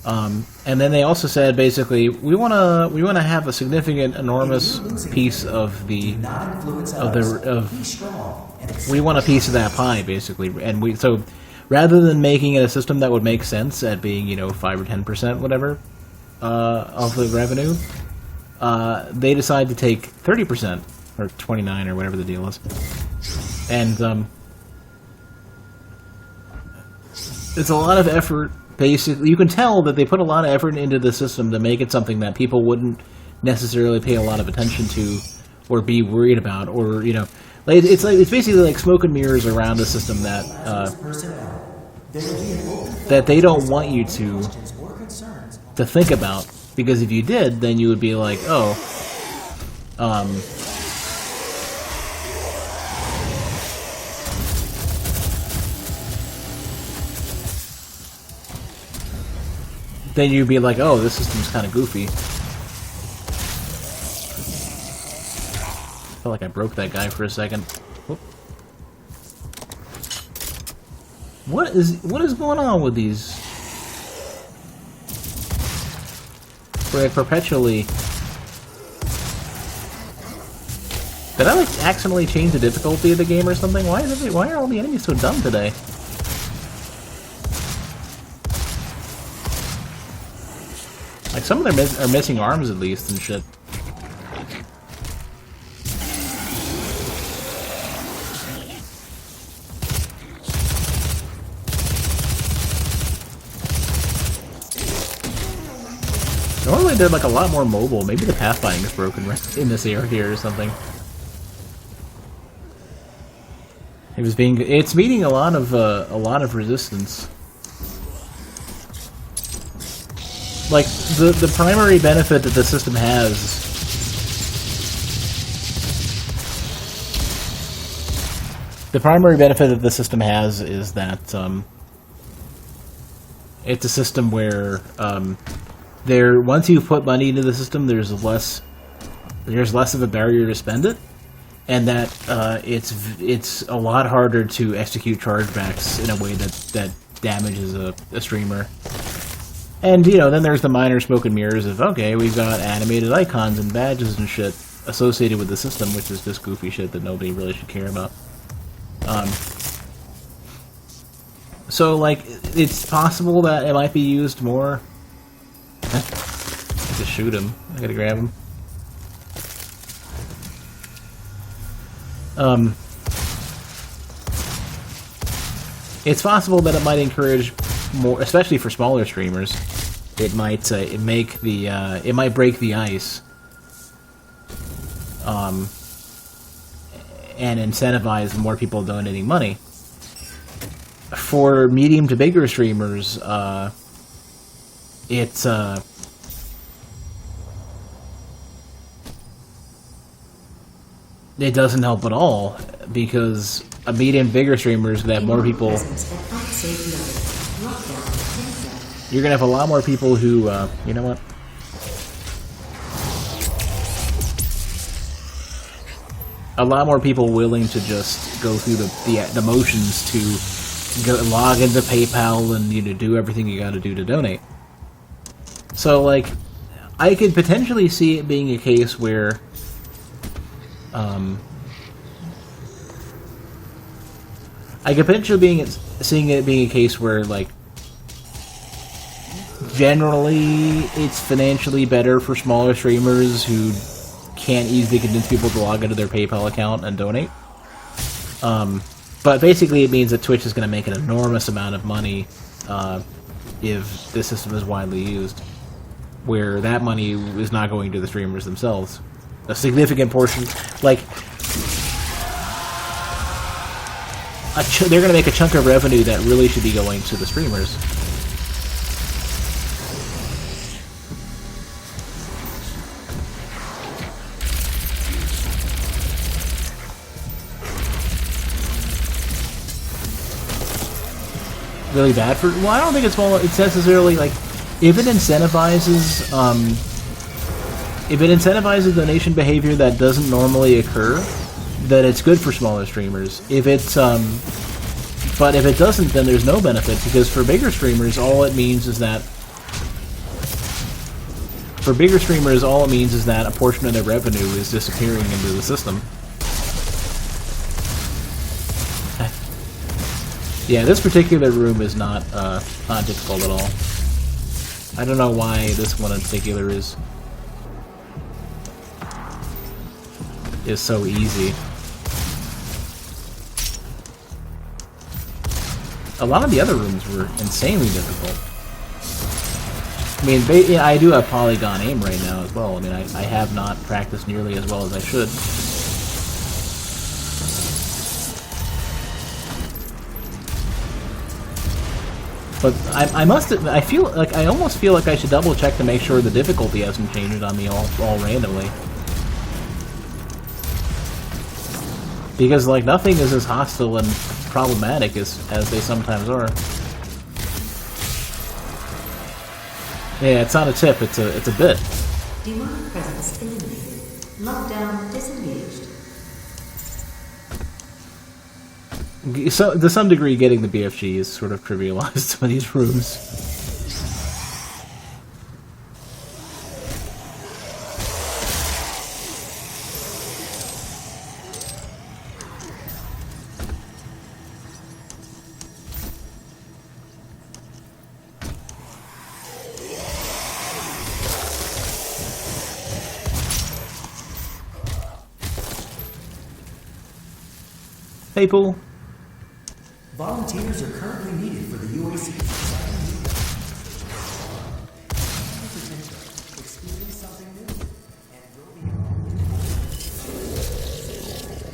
And then they also said, basically, we want to have a significant, enormous piece of the Not influence others. Be strong and we want a piece of that pie, basically. And so rather than making it a system that would make sense at being, 5 or 10%, whatever, of the revenue, they decide to take 30%, or 29, or whatever the deal is. And, it's a lot of effort, basically. You can tell that they put a lot of effort into the system to make it something that people wouldn't necessarily pay a lot of attention to, or be worried about, or, it's basically like smoke and mirrors around a system that, personnel. There will be an open that they don't want you to questions or concerns. think about, because if you did, then you would be like, oh, then you'd be like, oh, this system's kind of goofy. Felt like I broke that guy for a second. Whoop. What is going on with these? Where I perpetually... Did I accidentally change the difficulty of the game or something? Why are all the enemies so dumb today? Like, some of them are missing arms at least and shit. Normally they're like a lot more mobile. Maybe the pathfinding is broken in this area here or something. It's meeting a lot of resistance. Like, the primary benefit that the system has... The primary benefit that the system has is that, it's a system where, once you put money into the system, there's less of a barrier to spend it, and that, it's a lot harder to execute chargebacks in a way that damages a streamer. And, then there's the minor smoke and mirrors of, okay, we've got animated icons and badges and shit associated with the system, which is just goofy shit that nobody really should care about. So, like, it's possible that it might be used more. I just shoot him. I gotta grab him. It's possible that it might encourage more, especially for smaller streamers. It might break the ice, and incentivize more people donating money. For medium to bigger streamers, it doesn't help at all, because a medium bigger streamer is gonna have more people. You're gonna have a lot more people who, you know what? A lot more people willing to just go through the motions to log into PayPal and do everything you got to do to donate. So, like, I could potentially see it being a case where, seeing it being a case where, like, generally it's financially better for smaller streamers who can't easily convince people to log into their PayPal account and donate. But basically it means that Twitch is going to make an enormous amount of money if this system is widely used, where that money is not going to the streamers themselves. A significant portion, like, they're going to make a chunk of revenue that really should be going to the streamers. Really bad for... Well, I don't think it's necessarily, like, if it incentivizes donation behavior that doesn't normally occur, then it's good for smaller streamers. If it's but if it doesn't, then there's no benefit, because for bigger streamers all it means is that a portion of their revenue is disappearing into the system. Yeah, this particular room is not difficult at all. I don't know why this one in particular is so easy. A lot of the other rooms were insanely difficult. I mean, I do have polygon aim right now as well. I mean, I have not practiced nearly as well as I should. But I almost feel like I should double check to make sure the difficulty hasn't changed on me all randomly. Because, like, nothing is as hostile and problematic as they sometimes are. Yeah, it's not a tip, it's a bit. Demonic presence eliminated. Lockdown disengaged. So, to some degree, getting the BFG is sort of trivialized some of these rooms. Hey, Pool. Volunteers are currently needed for the UAC. Experience something new and will be...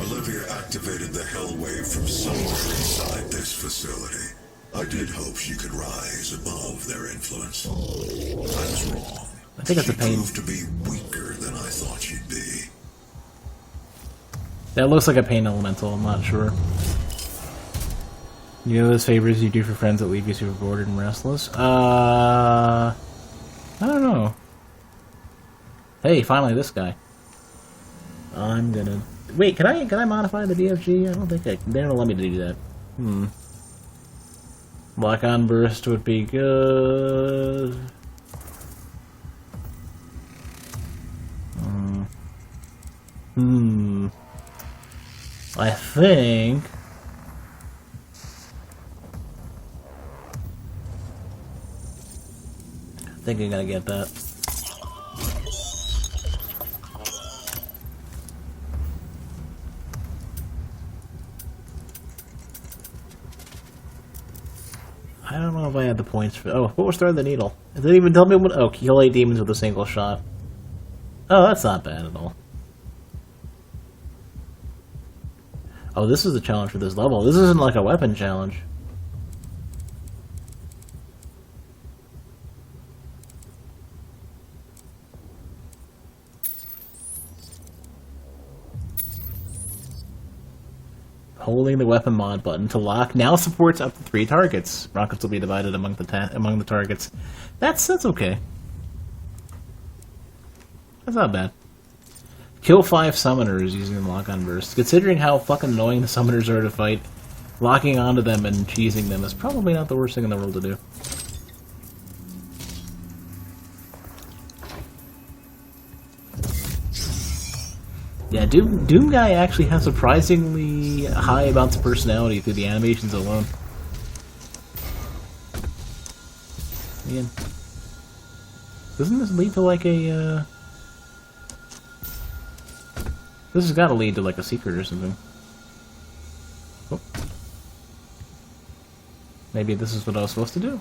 Olivia activated the hell wave from somewhere inside this facility. I did hope she could rise above their influence. I was wrong. I think that's a pain. She proved to be weaker than I thought she'd be. That looks like a pain elemental, I'm not sure. You know those favors you do for friends that leave you super bored and restless? I don't know. Hey, finally this guy. I'm gonna... Wait, can I modify the DFG? I don't think I can. They don't let me do that. Lock on burst would be good. I think... I think I'm gonna get that. I don't know if I had the points for... Oh, what was Thread the Needle? It didn't even tell me what... Oh, kill 8 demons with a single shot. Oh, that's not bad at all. Oh, this is the challenge for this level. This isn't like a weapon challenge. Holding the weapon mod button to lock now supports up to 3 targets. Rockets will be divided among the targets. That's okay. That's not bad. Kill 5 summoners using the lock-on burst. Considering how fucking annoying the summoners are to fight, locking onto them and cheesing them is probably not the worst thing in the world to do. Yeah, Doom Guy actually has surprisingly high amounts of personality through the animations alone. Man. Doesn't this lead to like a, This has got to lead to like a secret or something. Oh. Maybe this is what I was supposed to do.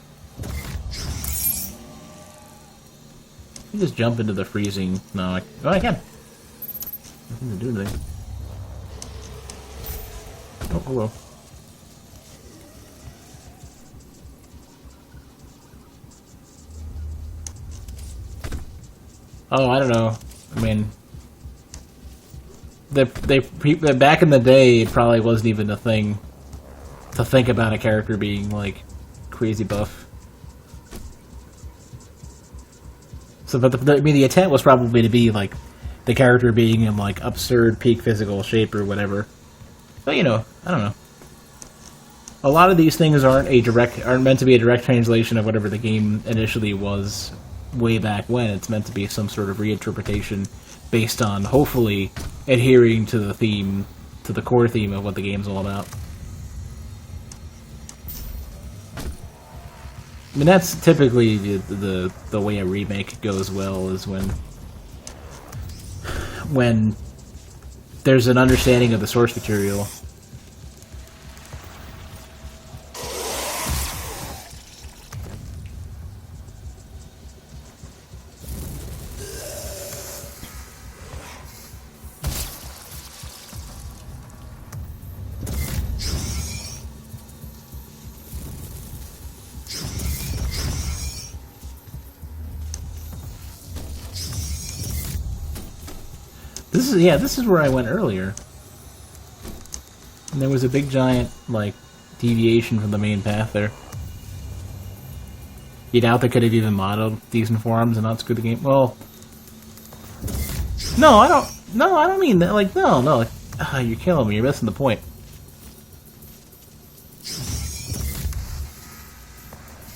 You just jump into the freezing. No, I can. Nothing to do anything. Oh, hello. Oh, I don't know. I mean, back in the day, it probably wasn't even a thing to think about a character being like crazy buff. So, but I mean, the intent was probably to be like the character being in like absurd peak physical shape or whatever. But you know, I don't know. A lot of these things aren't meant to be a direct translation of whatever the game initially was way back when. It's meant to be some sort of reinterpretation based on hopefully adhering to the theme, to the core theme of what the game's all about. I mean, that's typically the way a remake goes well, is when there's an understanding of the source material. This is where I went earlier. And there was a big giant, like, deviation from the main path there. You doubt they could have even modeled decent forums and not screwed the game? Well... No, I don't mean that. Like, no, like, you're killing me, you're missing the point.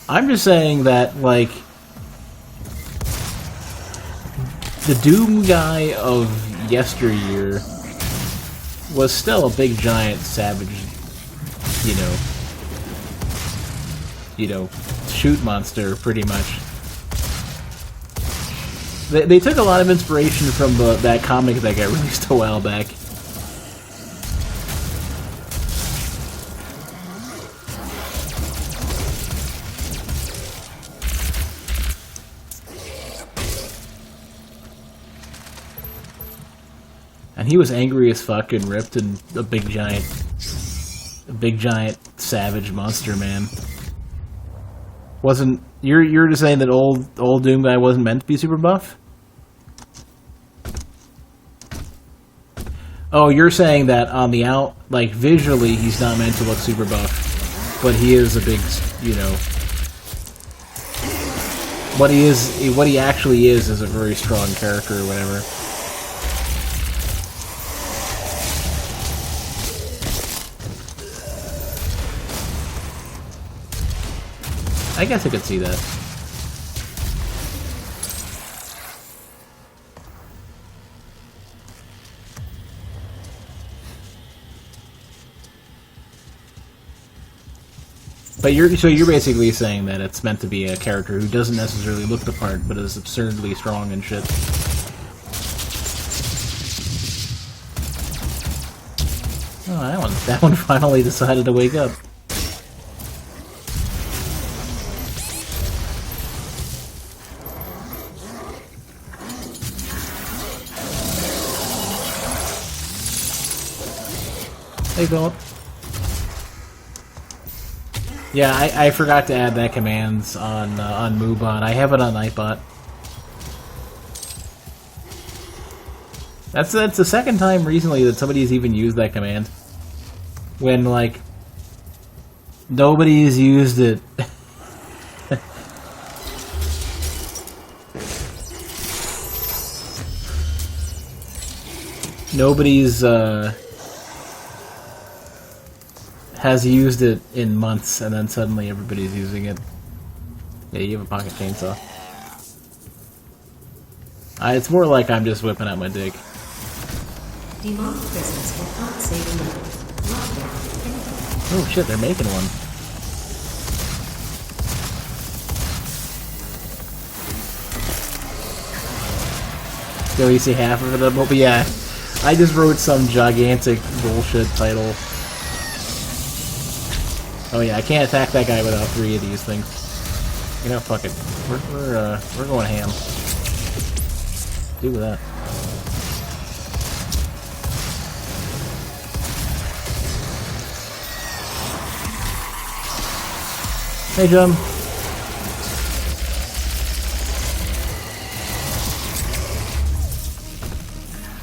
I'm just saying that, like... The Doom guy of yesteryear was still a big giant savage, you know, shoot monster, pretty much. They took a lot of inspiration from that comic that got released a while back. And he was angry as fuck and ripped and a big giant savage monster man. Wasn't you're just saying that old Doom guy wasn't meant to be super buff? Oh, you're saying that on the like visually he's not meant to look super buff, but he is a big, you know, what he actually is a very strong character or whatever. I guess I could see that. But you're basically saying that it's meant to be a character who doesn't necessarily look the part, but is absurdly strong and shit. Oh, that one finally decided to wake up. Hey, Philip. Yeah, I forgot to add that command on Mubot. I have it on Nightbot. That's the second time recently that somebody's even used that command. When, like, nobody's used it. Nobody's, has used it in months, and then suddenly everybody's using it. Yeah, you have a pocket chainsaw. It's more like I'm just whipping out my dick. Demonic presence will not save a life. Oh shit, they're making one. Still, you see half of it, but yeah. I just wrote some gigantic bullshit title. Oh yeah, I can't attack that guy without 3 of these things. You know, fuck it. We're going ham. Do with that. Hey, Jim.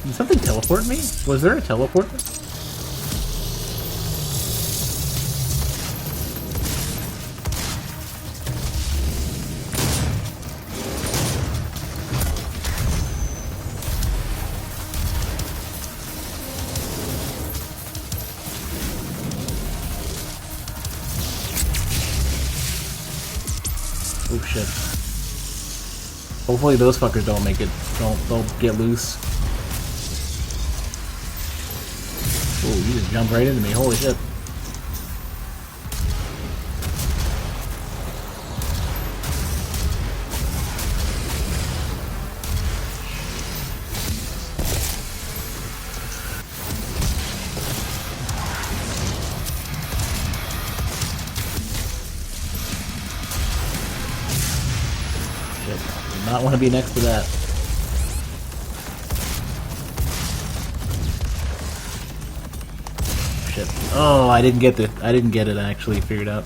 Did something teleport me? Was there a teleport? Oh shit. Hopefully those fuckers don't make it. Don't get loose. Oh, you just jumped right into me. Holy shit. Shit. Do not want to be next to that. Oh, I didn't get it actually figured out.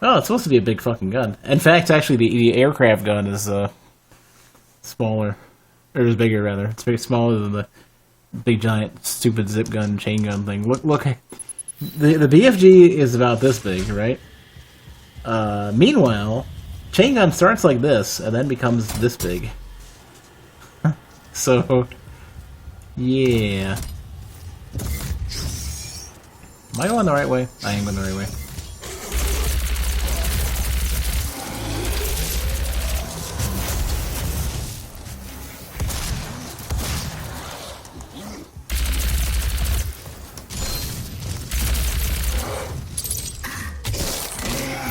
Oh, it's supposed to be a big fucking gun. In fact, actually, the aircraft gun is smaller, or is bigger rather. It's very smaller than the big giant stupid zip gun chain gun thing. Look. The BFG is about this big, right? Meanwhile, chain gun starts like this and then becomes this big. So, yeah. Am I going the right way? I am going the right way.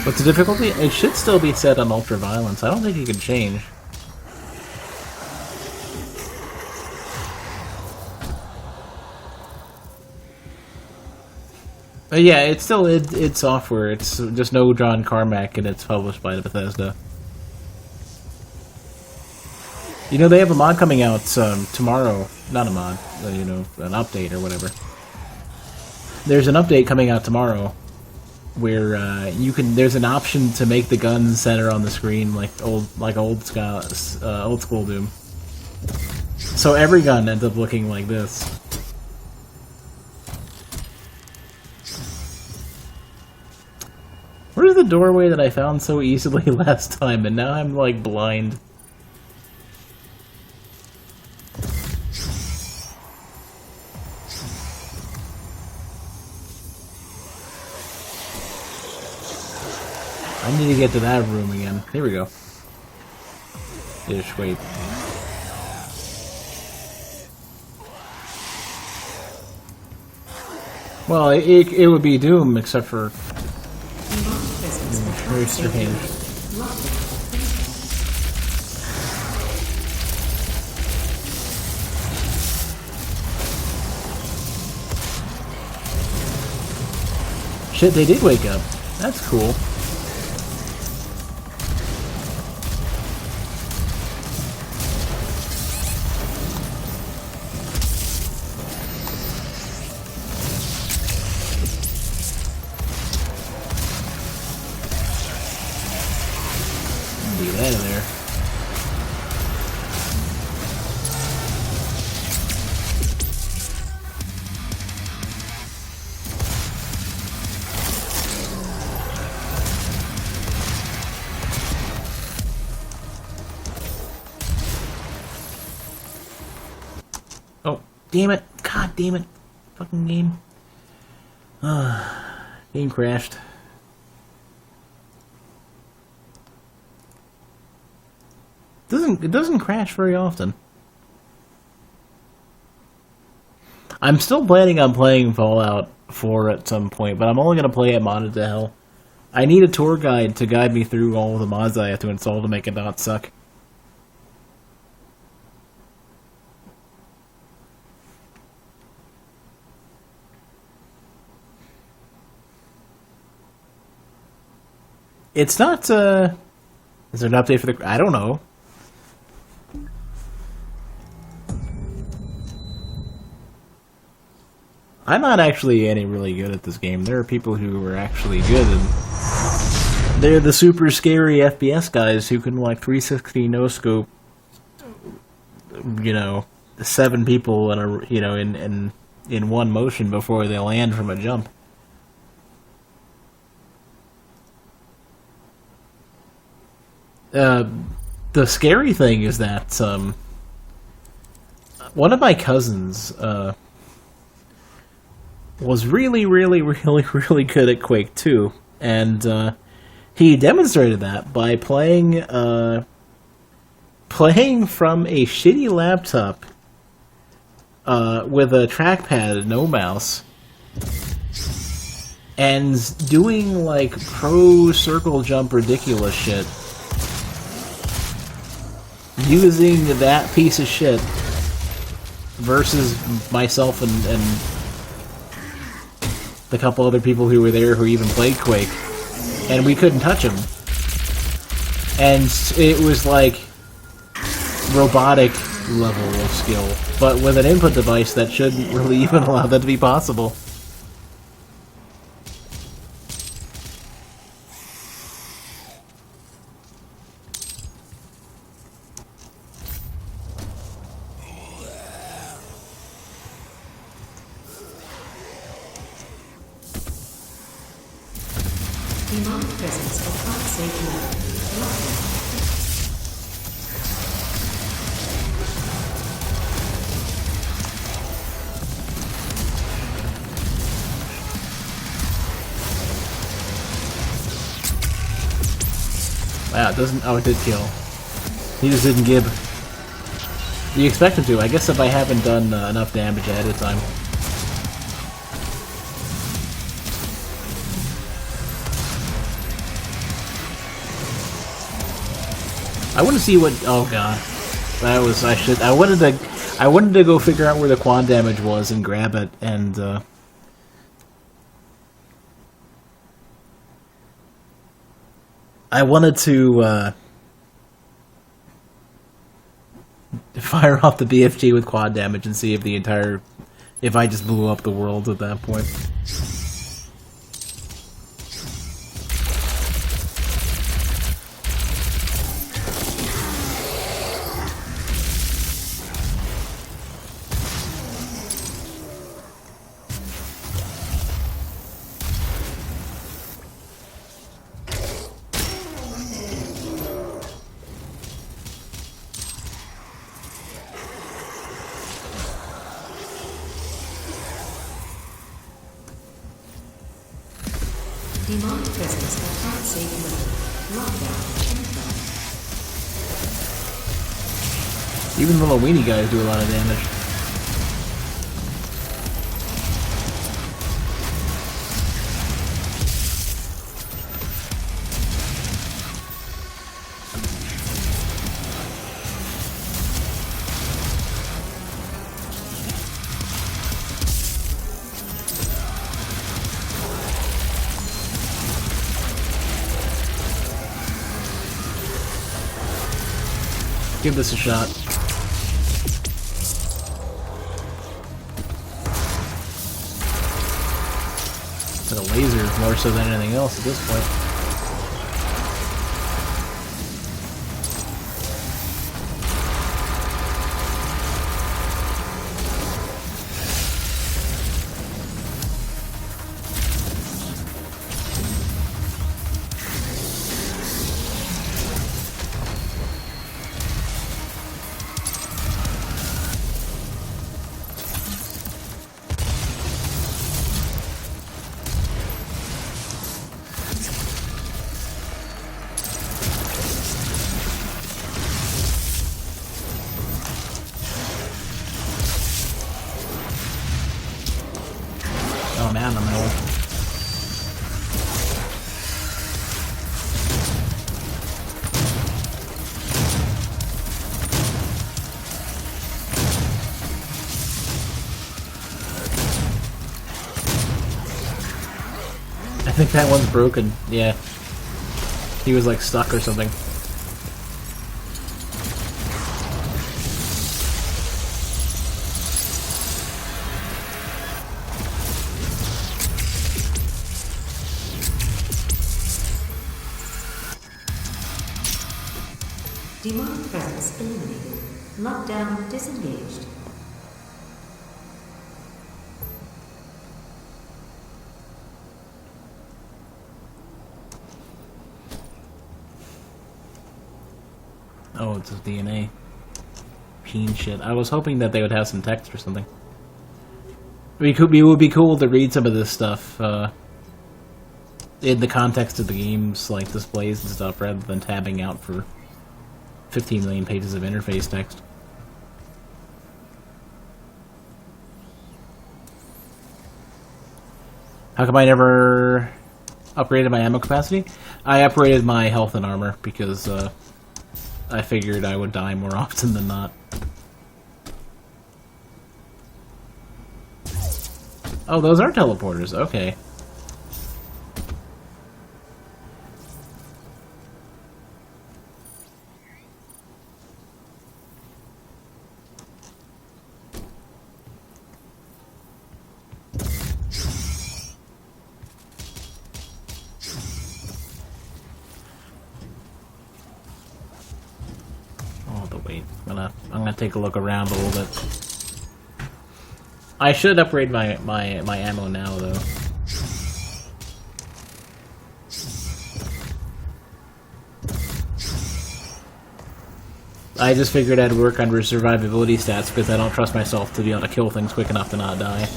What's the difficulty? It should still be set on ultra violence. I don't think you can change. But yeah, it's still it's software. It's just no John Carmack, and it's published by Bethesda. You know, they have a mod coming out tomorrow. Not a mod, you know, an update or whatever. There's an update coming out tomorrow where you can. There's an option to make the gun center on the screen like old school Doom. So every gun ends up looking like this. Where's the doorway that I found so easily last time, and now I'm, like, blind? I need to get to that room again. Here we go. Just wait. Well, it would be Doom, except for... very strange. Shit, they did wake up. That's cool. Get out of there. Oh, damn it. God damn it. Fucking game. Game crashed. It doesn't crash very often. I'm still planning on playing Fallout 4 at some point, but I'm only going to play it modded to hell. I need a tour guide to guide me through all the mods I have to install to make it not suck. It's not. Is there an update for the? I don't know. I'm not actually any really good at this game. There are people who are actually good, and they're the super scary FPS guys who can like 360 no scope. 7 people in a in one motion before they land from a jump. The scary thing is that one of my cousins was really, really, really, really good at Quake 2, and he demonstrated that by playing from a shitty laptop with a trackpad and no mouse, and doing like pro circle jump ridiculous shit using that piece of shit versus myself and the couple other people who were there who even played Quake, and we couldn't touch him. And it was like robotic level of skill, but with an input device that shouldn't really even allow that to be possible. Demonic presence of unsafe level. Lockdown. Wow, it doesn't... Oh, it did kill. He just didn't give. You expect him to. I guess if I haven't done enough damage ahead of time. I want to see what... Oh, God. That was... I wanted to go figure out where the quad damage was and grab it, and... I wanted to fire off the BFG with quad damage and see if I just blew up the world at that point. Demonic presence of unsafe level. Lockdown. Even little weenie guys do a lot of damage. Give this a shot. It's a laser more so than anything else at this point. Oh man, I'm out. I think that one's broken, yeah. He was like stuck or something. Demonic presence eliminated. Lockdown disengaged. Oh, it's his DNA. Peen shit. I was hoping that they would have some text or something. It would be cool to read some of this stuff in the context of the game's like displays and stuff, rather than tabbing out for 15 million pages of interface text. How come I never upgraded my ammo capacity? I upgraded my health and armor because I figured I would die more often than not. Oh, those are teleporters. Okay. I'm gonna take a look around a little bit. I should upgrade my ammo now, though. I just figured I'd work under survivability stats because I don't trust myself to be able to kill things quick enough to not die.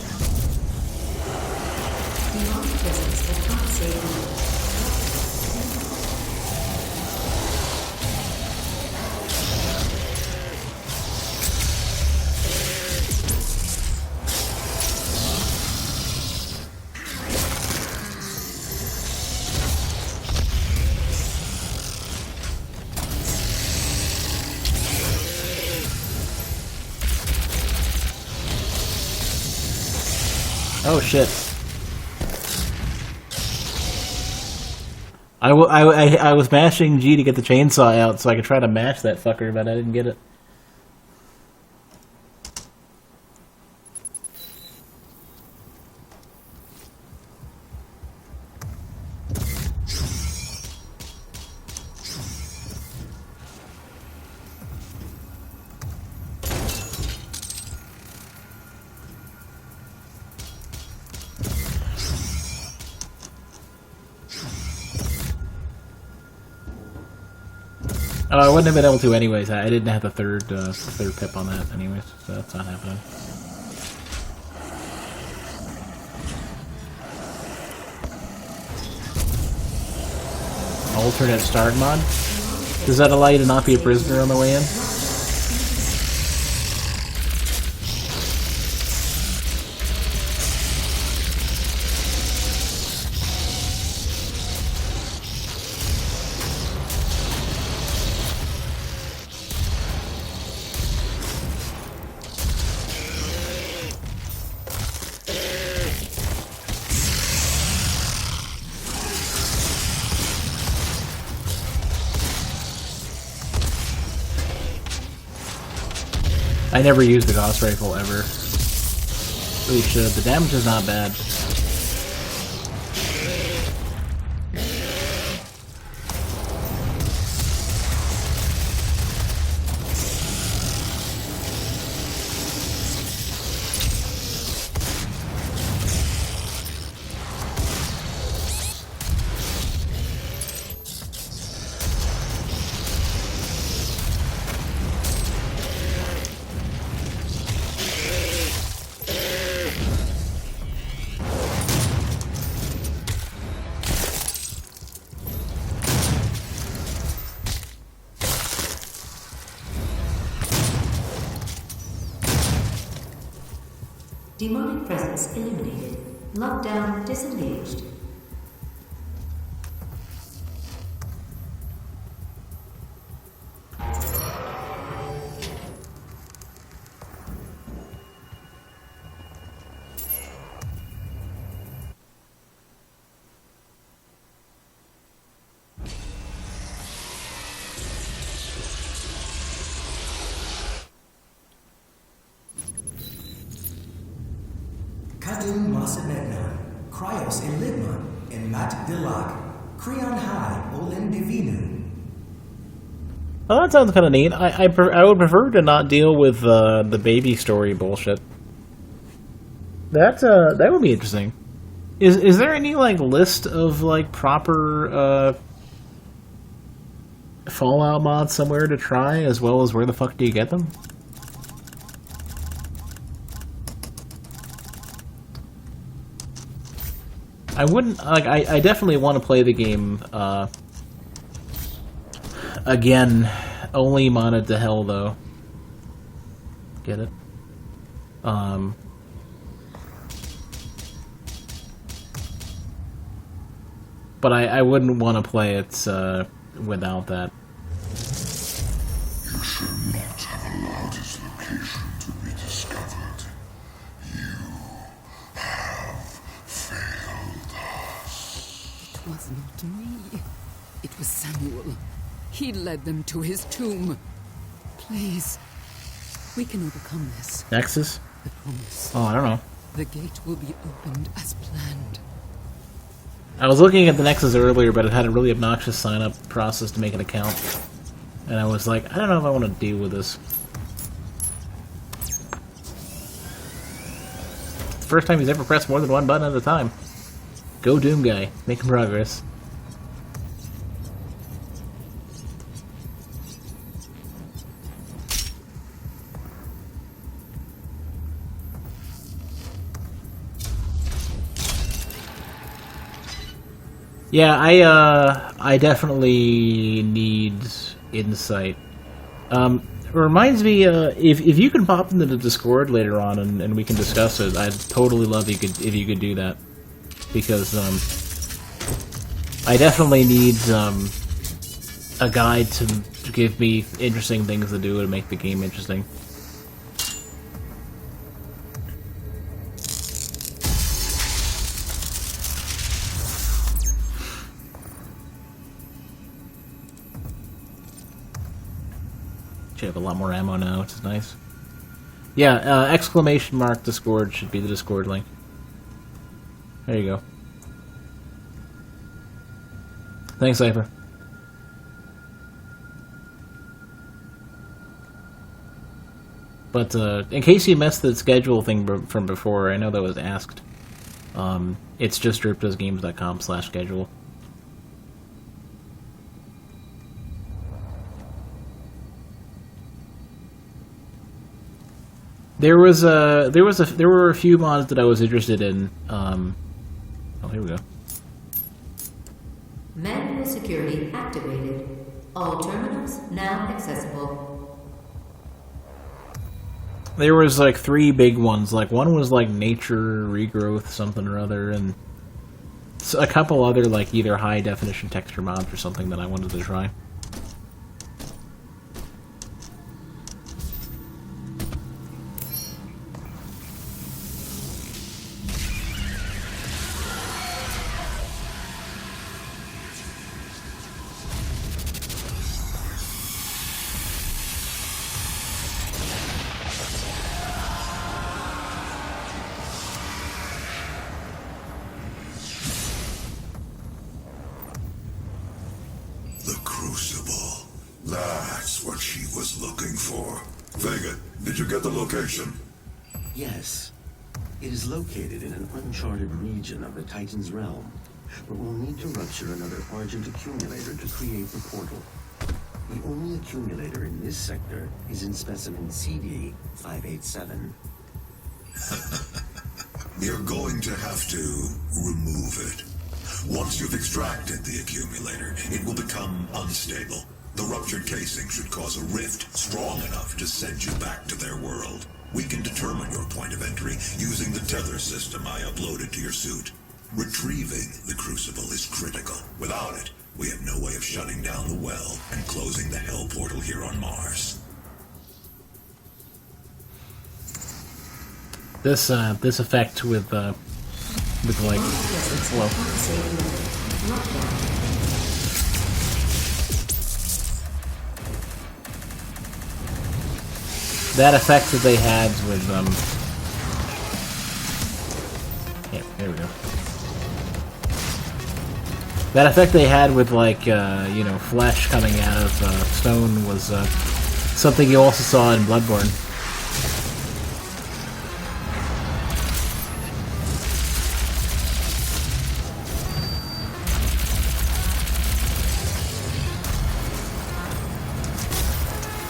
Oh shit. I was mashing G to get the chainsaw out so I could try to mash that fucker, but I didn't get it. Oh, I wouldn't have been able to anyways. I didn't have the third pip on that anyways, so that's not happening. Alternate start mod? Does that allow you to not be a prisoner on the way in? I never used the Gauss rifle ever. Really should. The damage is not bad. Demonic presence eliminated. Lockdown disengaged. Kadun Masamednan, Kryos Elidman, and Mat Dilak, Creon High, Olin Divinu. Well, that sounds kind of neat. I would prefer to not deal with the baby story bullshit. That would be interesting. Is there any like list of like proper Fallout mods somewhere to try, as well as where the fuck do you get them? I wouldn't like. I definitely want to play the game again. Only modded to hell though. Get it? But I wouldn't want to play it without that. You should not have allowed his location to be discovered. You have failed us. It was not me. It was Samuel. He led them to his tomb. Please, we can overcome this. Nexus? I promise. Oh, I don't know. The gate will be opened as planned. I was looking at the Nexus earlier, but it had a really obnoxious sign-up process to make an account. And I was like, I don't know if I want to deal with this. It's the first time he's ever pressed more than one button at a time. Go Doom guy, making progress. Yeah, I definitely need insight. It reminds me, if you can pop into the Discord later on and we can discuss it, I'd totally love if you could do that, because I definitely need a guide to give me interesting things to do to make the game interesting. You have a lot more ammo now, which is nice. Yeah, exclamation mark Discord should be the Discord link. There you go. Thanks, Cypher. But in case you missed the schedule thing from before, I know that was asked. It's just jerpdoesgames.com/schedule. There were a few mods that I was interested in. Oh, here we go. Manual security activated. All terminals now accessible. There was like 3 big ones. Like one was like nature regrowth something or other, and a couple other like either high definition texture mods or something that I wanted to try. The Crucible. That's what she was looking for. Vega, did you get the location? Yes. It is located in an uncharted region of the Titan's realm, but we'll need to rupture another Argent accumulator to create the portal. The only accumulator in this sector is in specimen CD 587. You're going to have to remove it. Once you've extracted the accumulator, it will become unstable. The ruptured casing should cause a rift strong enough to send you back to their world. We can determine your point of entry using the tether system I uploaded to your suit. Retrieving the Crucible is critical. Without it, we have no way of shutting down the well and closing the Hell portal here on Mars. This effect with like, well, that effect that they had with Yeah, there we go. That effect they had with, like, you know, flesh coming out of stone was something you also saw in Bloodborne.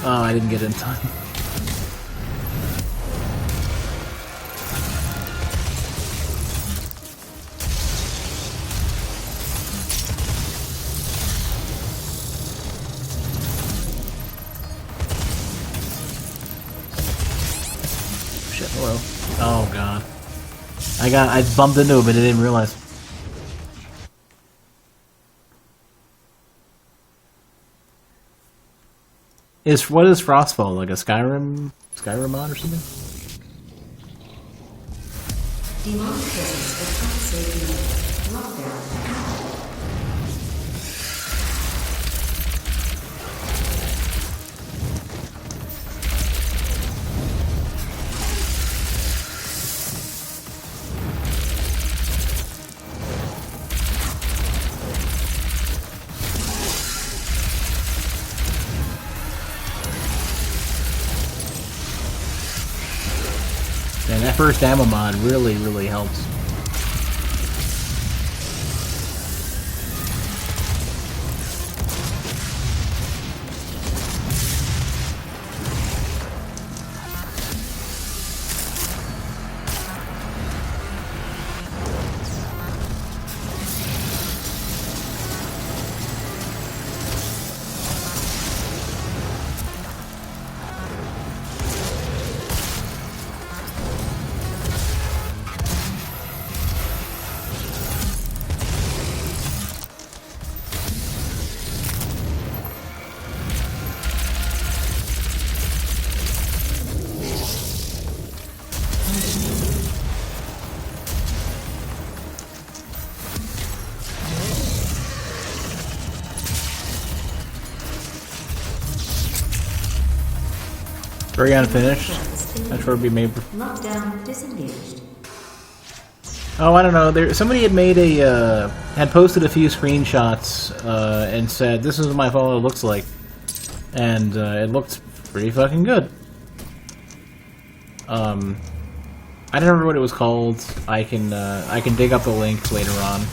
Oh, I didn't get it in time. Shit, hello. Oh god. I bumped into him and I didn't realize. What is Frostfall, like a Skyrim mod or something? Demonic presence will unsafe. Lockdown. And that first ammo mod really, really helps. Very unfinished. That's where we made. Lockdown disengaged. Oh, I don't know. Somebody had made had posted a few screenshots and said this is what my follower looks like, and it looked pretty fucking good. I don't remember what it was called. I can dig up the link later on.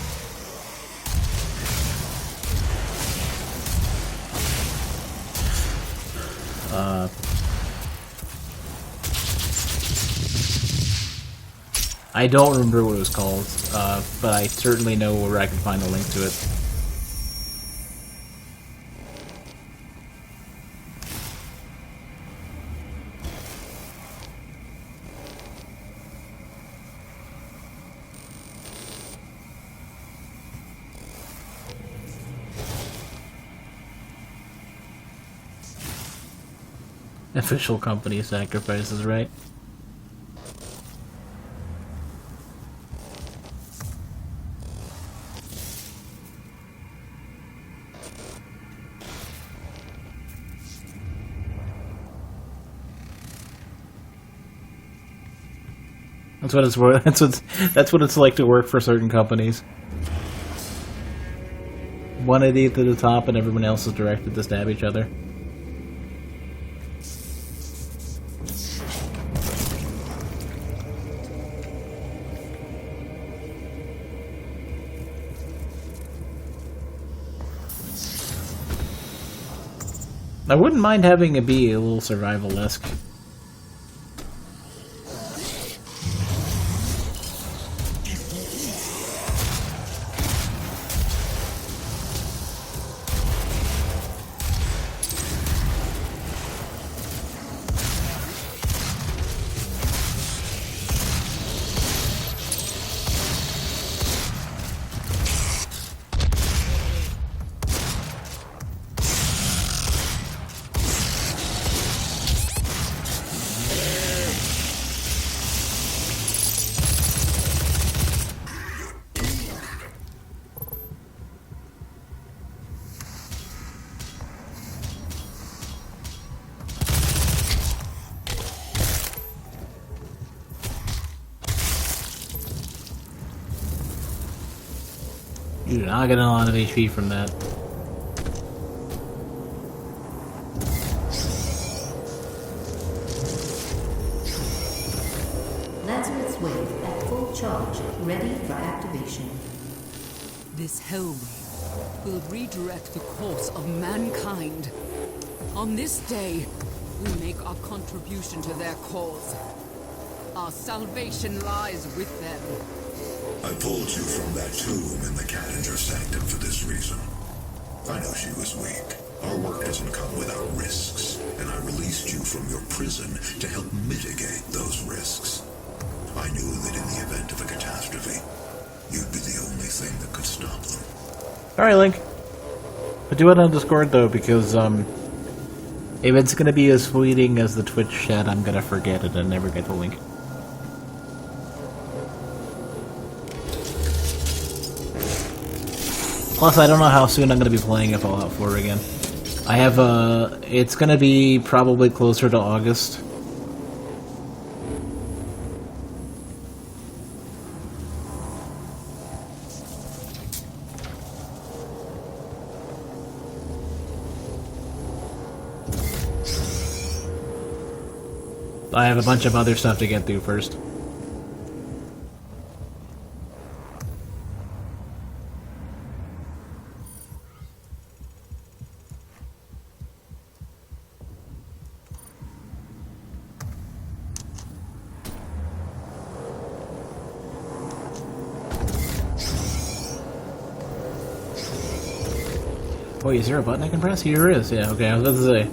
I don't remember what it was called, but I certainly know where I can find the link to it. Official company sacrifices, right? That's what it's worth. That's what it's like to work for certain companies. One idiot at the top, and everyone else is directed to stab each other. I wouldn't mind having it be a little survival-esque. You're not getting a lot of HP from that. Lazarus Wave at full charge, ready for activation. This hellwave will redirect the course of mankind. On this day, we make our contribution to their cause. Our salvation lies with them. I pulled you from that tomb in the Cattinger Sanctum for this reason. I know she was weak. Our work doesn't come without risks, and I released you from your prison to help mitigate those risks. I knew that in the event of a catastrophe, you'd be the only thing that could stop them. Alright, Link. But do it on Discord, though, because, if it's gonna be as fleeting as the Twitch chat, I'm gonna forget it and never get the link. Plus, I don't know how soon I'm gonna be playing a Fallout 4 again. I have, it's gonna be probably closer to August. I have a bunch of other stuff to get through first. Wait, is there a button I can press? Here is. Yeah, okay, I was about to say.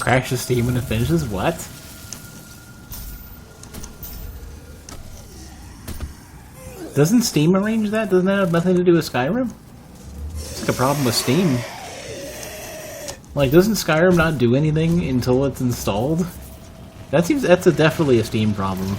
Crash the Steam when it finishes? What? Doesn't Steam arrange that? Doesn't that have nothing to do with Skyrim? It's like a problem with Steam. Like, doesn't Skyrim not do anything until it's installed? That's definitely a Steam problem.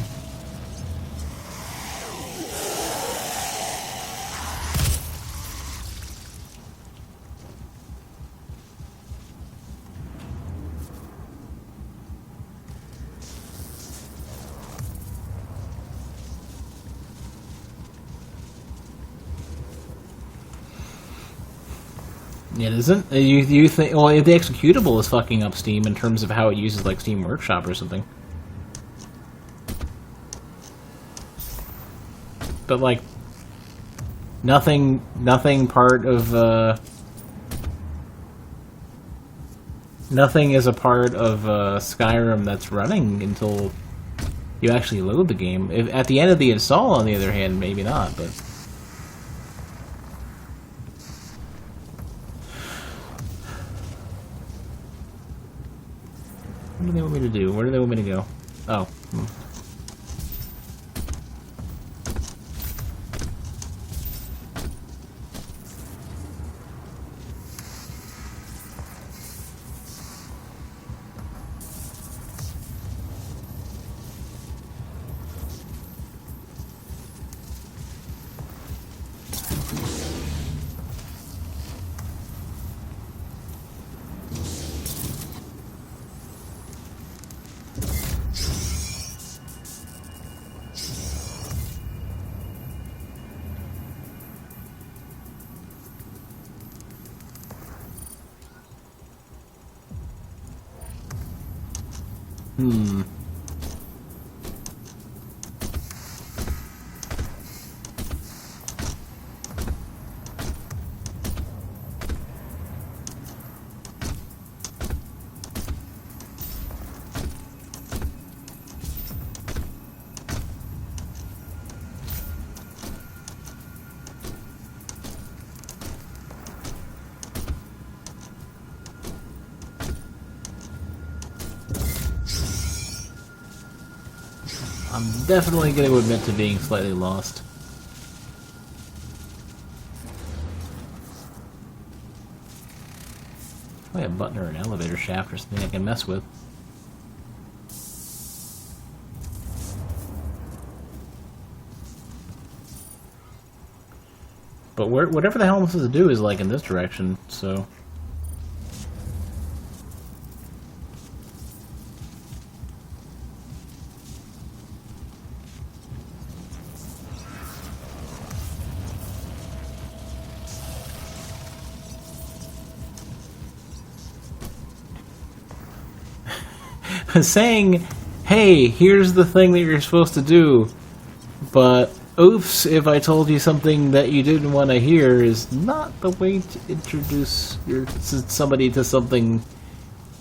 It isn't? You think... Well, if the executable is fucking up Steam in terms of how it uses, like, Steam Workshop or something. But, like... Nothing part of, Nothing is a part of, Skyrim that's running until you actually load the game. At the end of the install, on the other hand, maybe not, but... What do they want me to do? Where do they want me to go? Oh. I'm definitely going to admit to being slightly lost. Probably a button or an elevator shaft or something I can mess with. But whatever the hell this is to do is like in this direction, so... saying, hey, here's the thing that you're supposed to do, but oops, if I told you something that you didn't want to hear is not the way to introduce somebody to something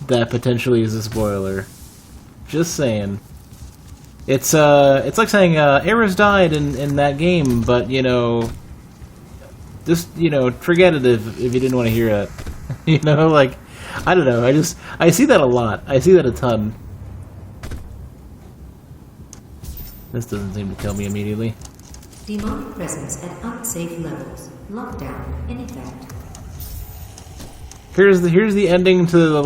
that potentially is a spoiler. Just saying. It's like saying, Eris died in that game, but, you know, just, you know, forget it if you didn't want to hear it. You know, like, I don't know, I see that a lot. I see that a ton. This doesn't seem to kill me immediately. Demonic presence at unsafe levels. Lockdown in effect. Here's the ending to the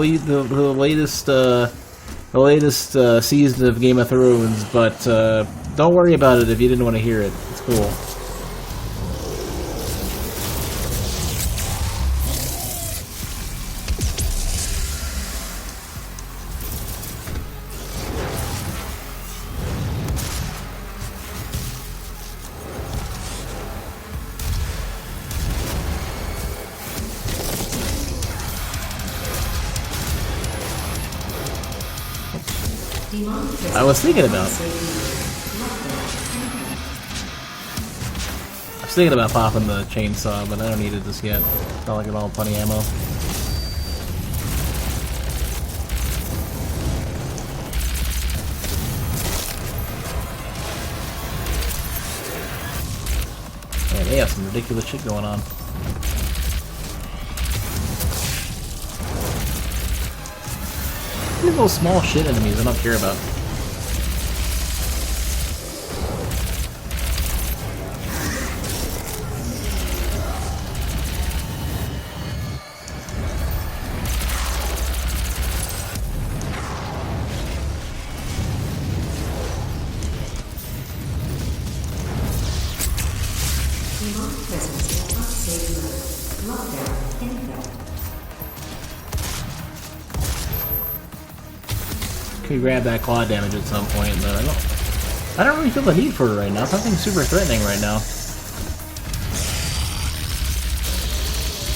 latest season of Game of Thrones, but don't worry about it if you didn't want to hear it. It's cool. I was thinking about popping the chainsaw, but I don't need it just yet. Not like I don't have plenty of ammo. Man, they have some ridiculous shit going on. These little small shit enemies I don't care about. Demonic presence at unsafe levels. Lockdown in effect. Could grab that claw damage at some point, but I don't really feel the need for it right now. Something's super threatening right now. I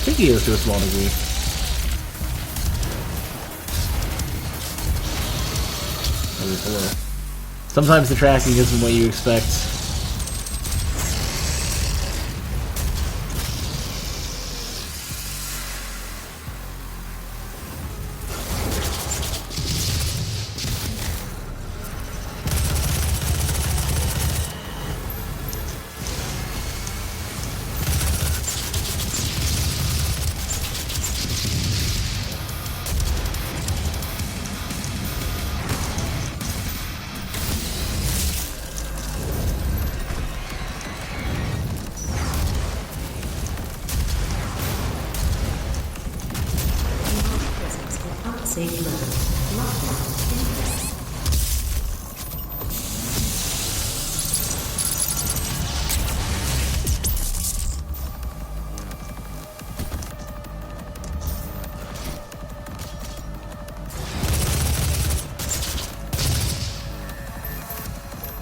think he is to a small degree. Maybe it's a little. Sometimes the tracking isn't what you expect. Safe level. Lockdown in effect.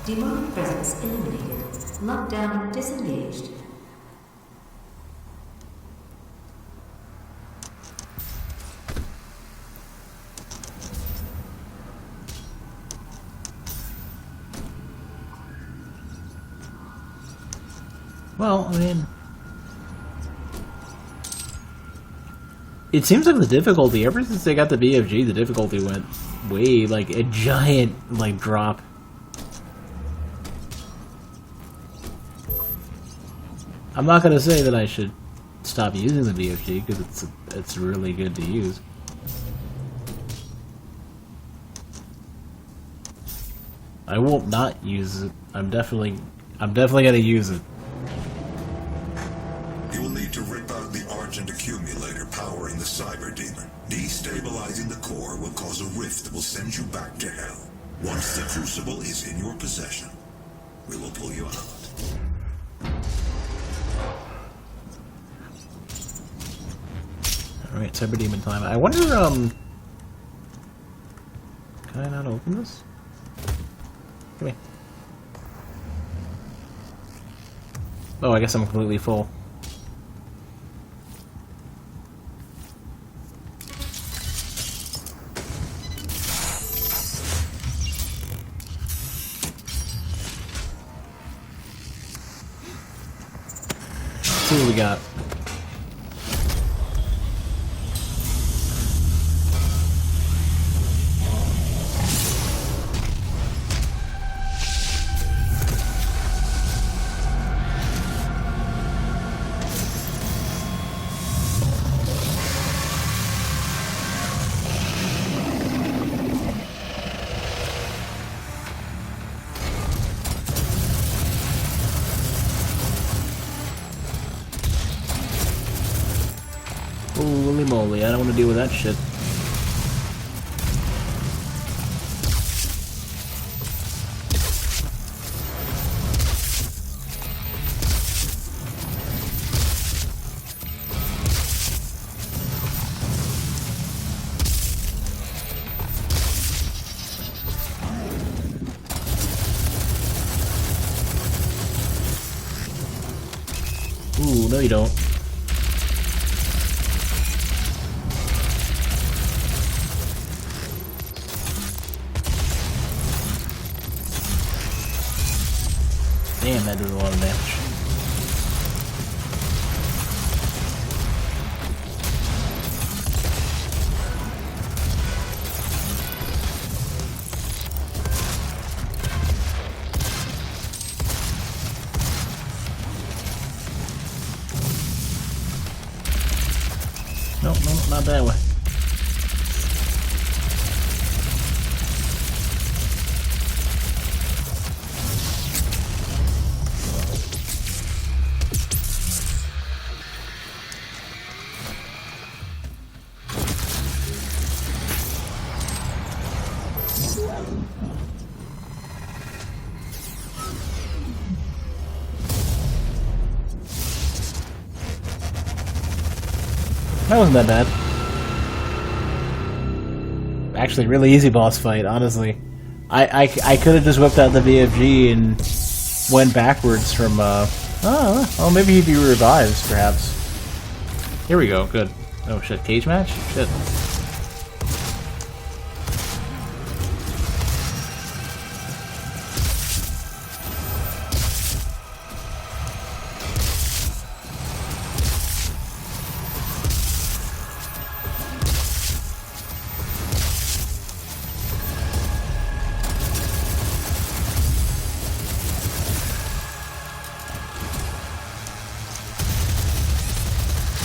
Demonic presence eliminated. Lockdown disengaged. Well, I mean, it seems like the difficulty, ever since they got the BFG, the difficulty went way, like, a giant, like, drop. I'm not gonna say that I should stop using the BFG, because it's really good to use. I won't not use it. I'm definitely gonna use it. You will need to rip out the Argent accumulator powering the Cyber Demon. Destabilizing the core will cause a rift that will send you back to hell. Once the Crucible is in your possession, we will pull you out. Alright, Cyber Demon time. I wonder, can I not open this? Come here. Oh, I guess I'm completely full. Let's see what we got. Holy moly, I don't want to deal with that shit. Ooh, no you don't. Damn, that does a lot of damage. No, not that way. That wasn't that bad. Actually, really easy boss fight, honestly. I could have just whipped out the VFG and went backwards from, oh, maybe he'd be revives, perhaps. Here we go, good. Oh shit, cage match? Shit.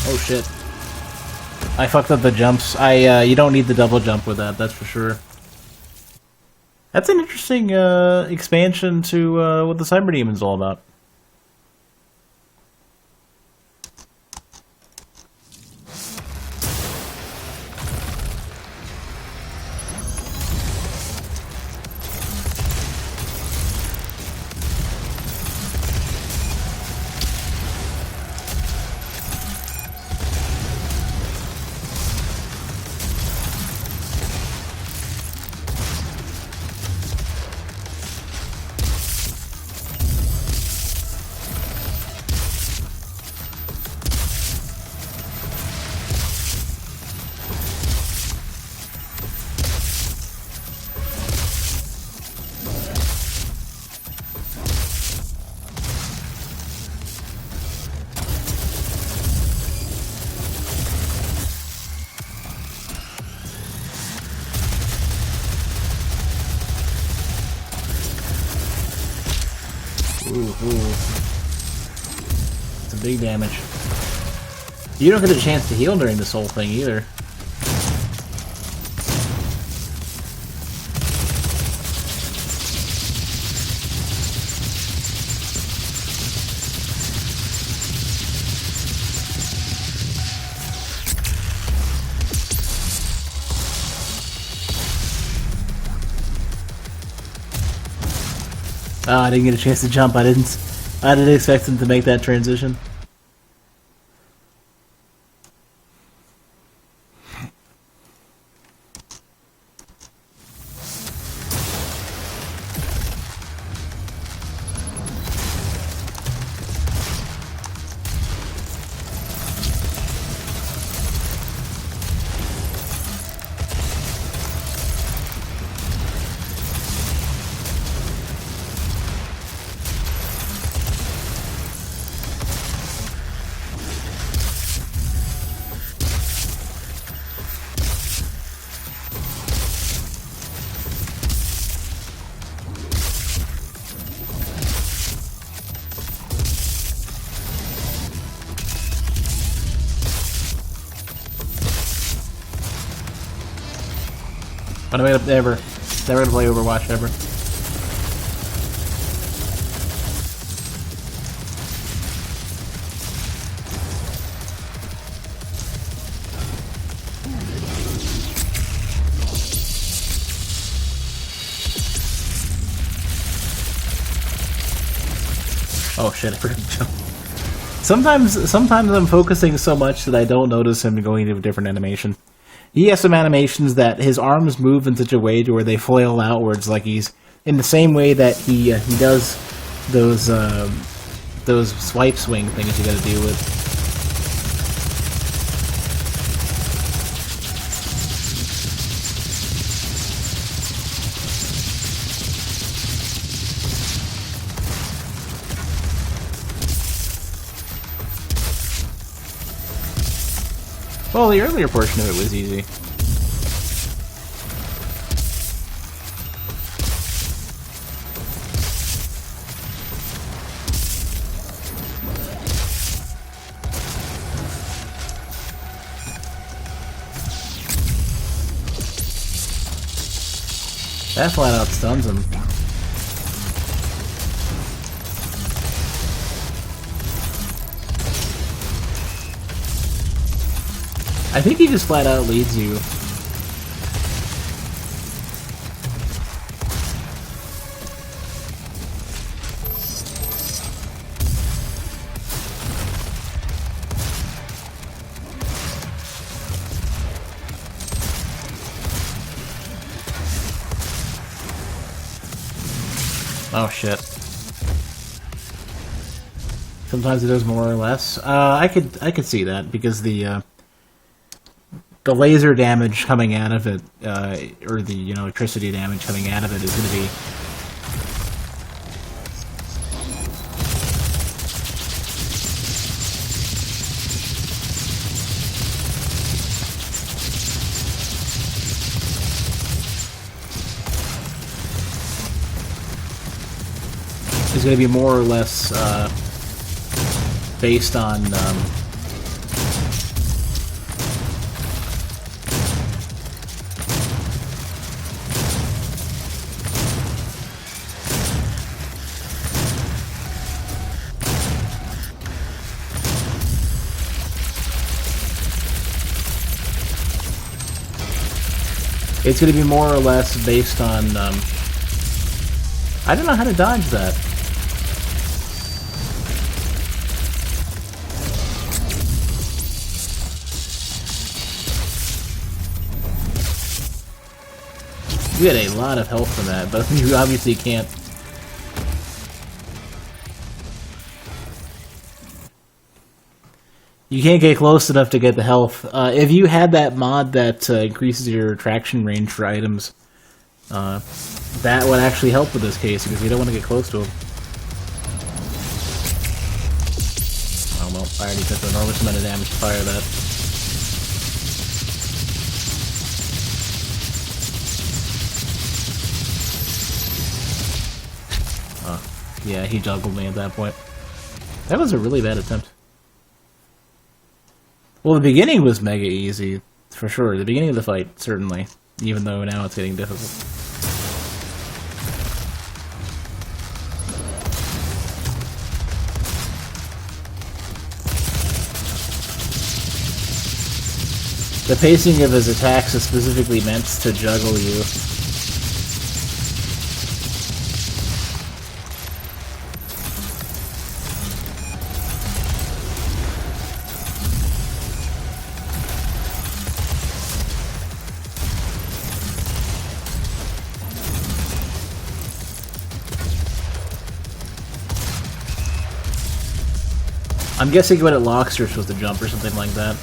Oh shit. I fucked up the jumps. You don't need the double jump with that, that's for sure. That's an interesting, expansion to, what the Cyber Demon's all about. Ooh. It's a big damage. You don't get a chance to heal during this whole thing either. Oh, I didn't get a chance to jump. I didn't expect him to make that transition. But I'm gonna never gonna play Overwatch ever. Oh shit, I forgot to jump. Sometimes I'm focusing so much that I don't notice him going into a different animation. He has some animations that his arms move in such a way to where they flail outwards, like he's in the same way that he does those swipe swing things you got to deal with. Well, the earlier portion of it was easy. That flat out stuns him. I think he just flat out leads you. Oh shit. Sometimes it does more or less. I could see that because the laser damage coming out of it, or the electricity damage coming out of it, is going to be more or less based on. It's going to be more or less based on. I don't know how to dodge that. You get a lot of health from that, but you obviously can't. You can't get close enough to get the health. If you had that mod that increases your attraction range for items, that would actually help with this case, because you don't want to get close to them. Oh well, I already took an enormous amount of damage to fire that. Yeah, he juggled me at that point. That was a really bad attempt. Well, the beginning was mega easy, for sure. The beginning of the fight, certainly. Even though now it's getting difficult. The pacing of his attacks is specifically meant to juggle you. I'm guessing when it locks, you're supposed to jump or something like that.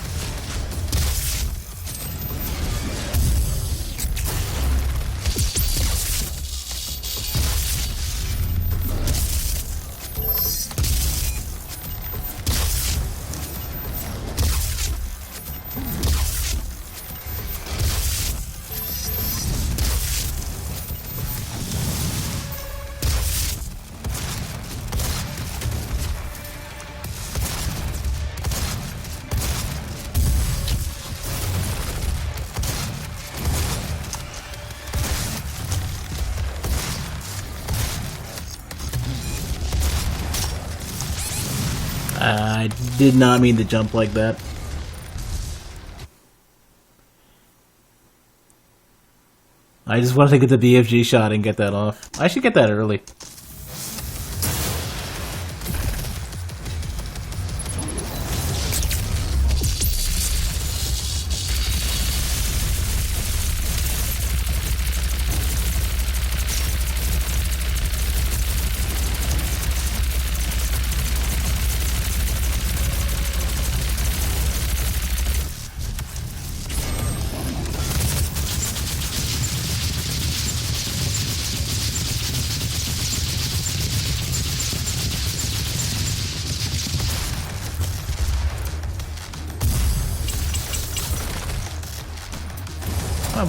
I did not mean to jump like that. I just wanted to get the BFG shot and get that off. I should get that early.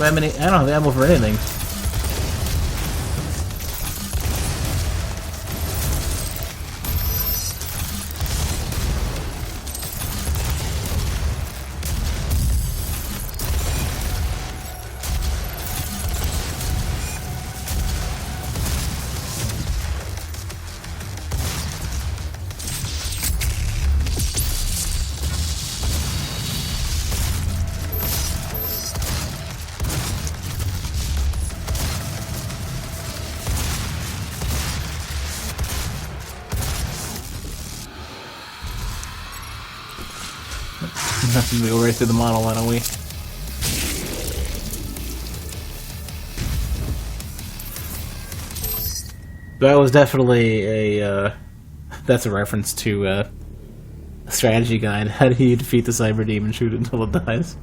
I don't have ammo for anything. Nothing to go right through the model, why don't we? That was definitely a, that's a reference to a strategy guide. How do you defeat the cyber demon? Shoot it until it dies.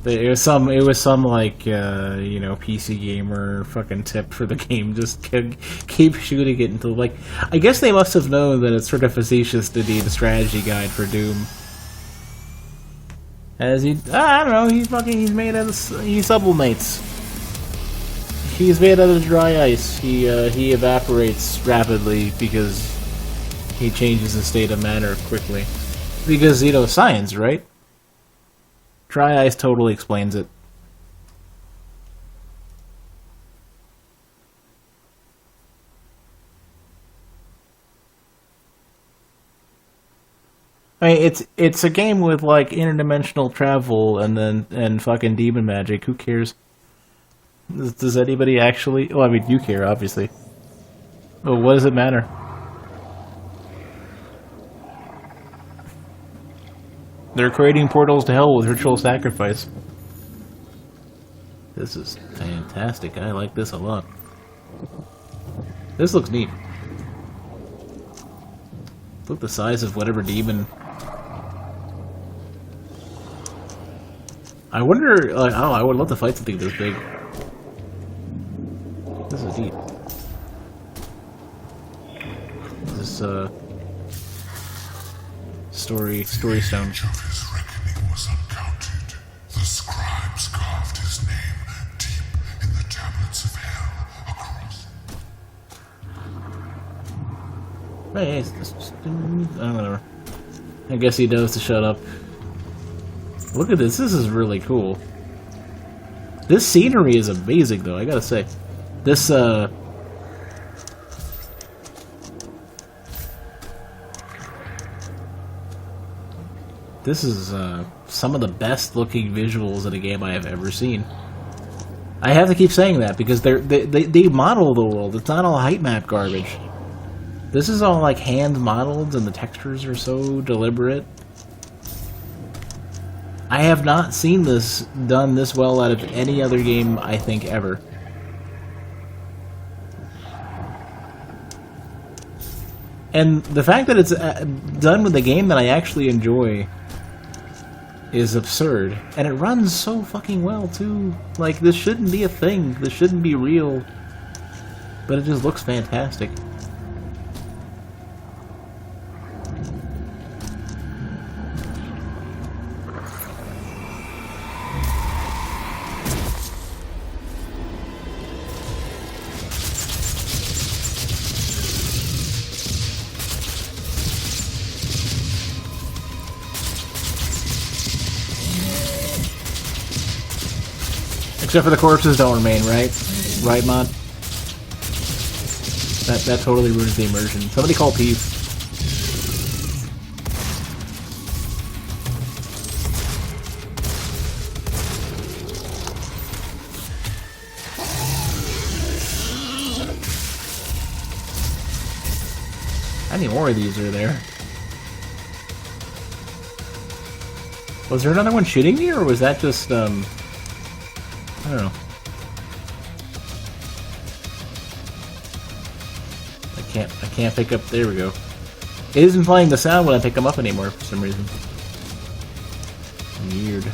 It was some like, you know, PC gamer fucking tip for the game. Just keep shooting it until, like, I guess they must have known that it's sort of facetious to be the strategy guide for Doom. As he, I don't know, he's made out of, he sublimates. He's made out of dry ice. He evaporates rapidly because he changes his state of matter quickly. Because, you know, science, right? Dry ice totally explains it. I mean, it's a game with like interdimensional travel and fucking demon magic. Who cares? Does anybody actually? Well, I mean, you care, obviously. Well, what does it matter? They're creating portals to hell with ritual sacrifice. This is fantastic. I like this a lot. This looks neat. Look the size of whatever demon. I wonder, like, I don't know, I would love to fight something this big. This is neat. story stone. Age of his reckoning was uncounted. The scribes carved his name deep in the tablets of hell across. Hey, whatever. I guess he knows to shut up. Look at this. This is really cool. This scenery is amazing, though. I gotta say, this this is some of the best looking visuals in a game I have ever seen. I have to keep saying that because they model the world. It's not all height map garbage. This is all like hand modeled, and the textures are so deliberate. I have not seen this done this well out of any other game, I think, ever. And the fact that it's done with a game that I actually enjoy is absurd. And it runs so fucking well, too. Like, this shouldn't be a thing. This shouldn't be real. But it just looks fantastic. Except for the corpses don't remain, right? Right, Mod? That totally ruins the immersion. Somebody call Peeve. How many more of these are there? Was there another one shooting me, or was that just, I don't know. I can't pick up. There we go. It isn't playing the sound when I pick them up anymore for some reason. Weird.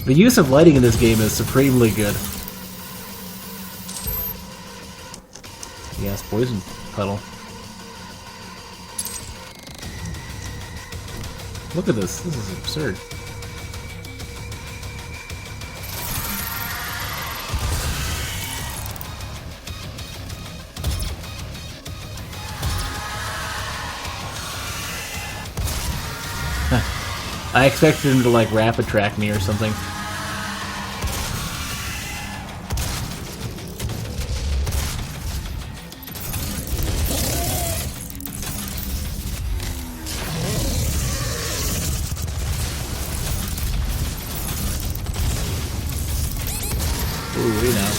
The use of lighting in this game is supremely good. Yes, poison puddle. Look at this. This is absurd. I expected him to like rapid track me or something. Ooh, you know.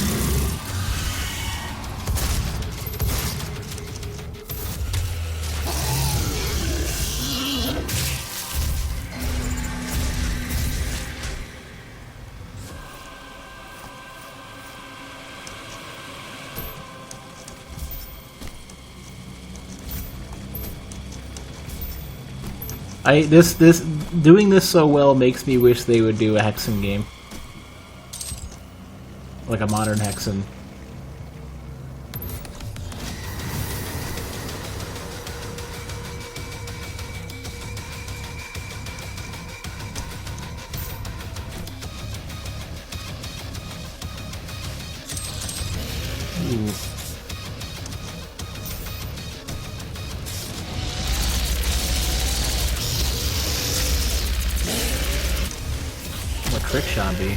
Doing this so well makes me wish they would do a Hexen game. Like a modern Hexen. Ooh. What trick shot be?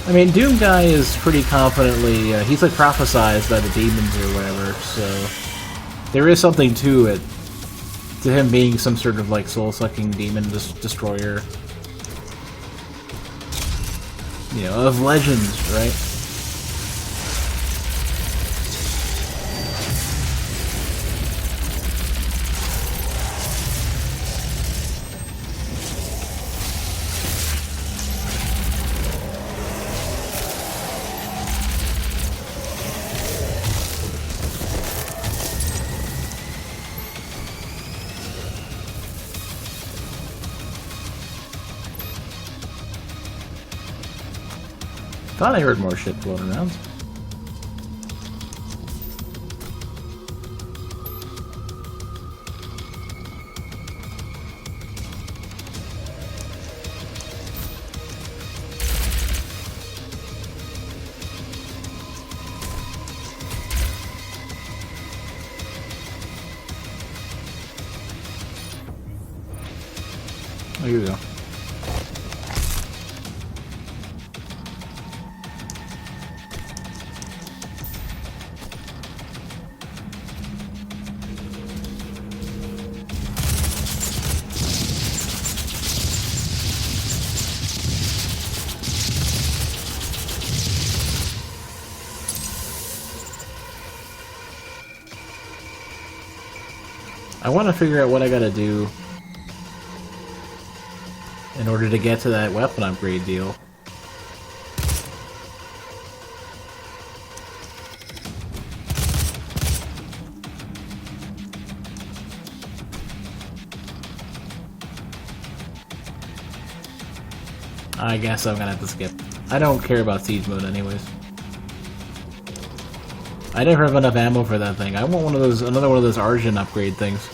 I mean, Doom Guy is pretty confidently, he's like prophesized by the demons or whatever, so there is something to it, to him being some sort of like soul-sucking demon destroyer, you know, of legends, right? Thought I heard more shit floating around. Oh, here we go. I want to figure out what I gotta do in order to get to that weapon upgrade deal. I guess I'm gonna have to skip. I don't care about siege mode anyways. I never have enough ammo for that thing. I want one of those, another one of those Argent upgrade things.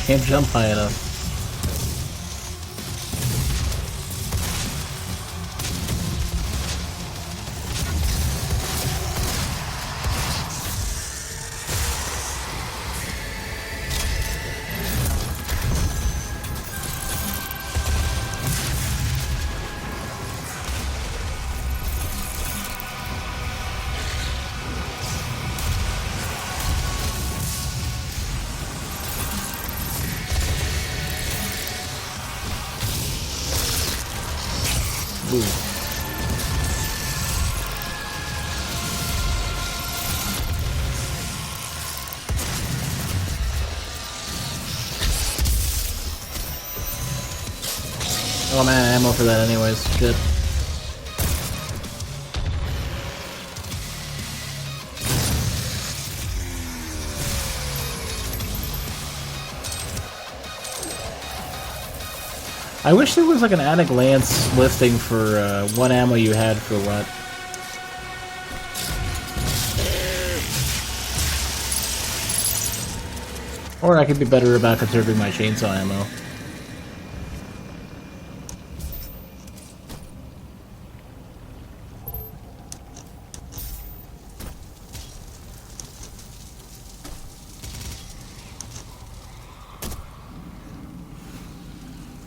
Can't jump high enough. Ooh. Oh man, ammo for that anyways. Shit. I wish there was like an Attic Lance listing for what ammo you had for what. Or I could be better about conserving my chainsaw ammo.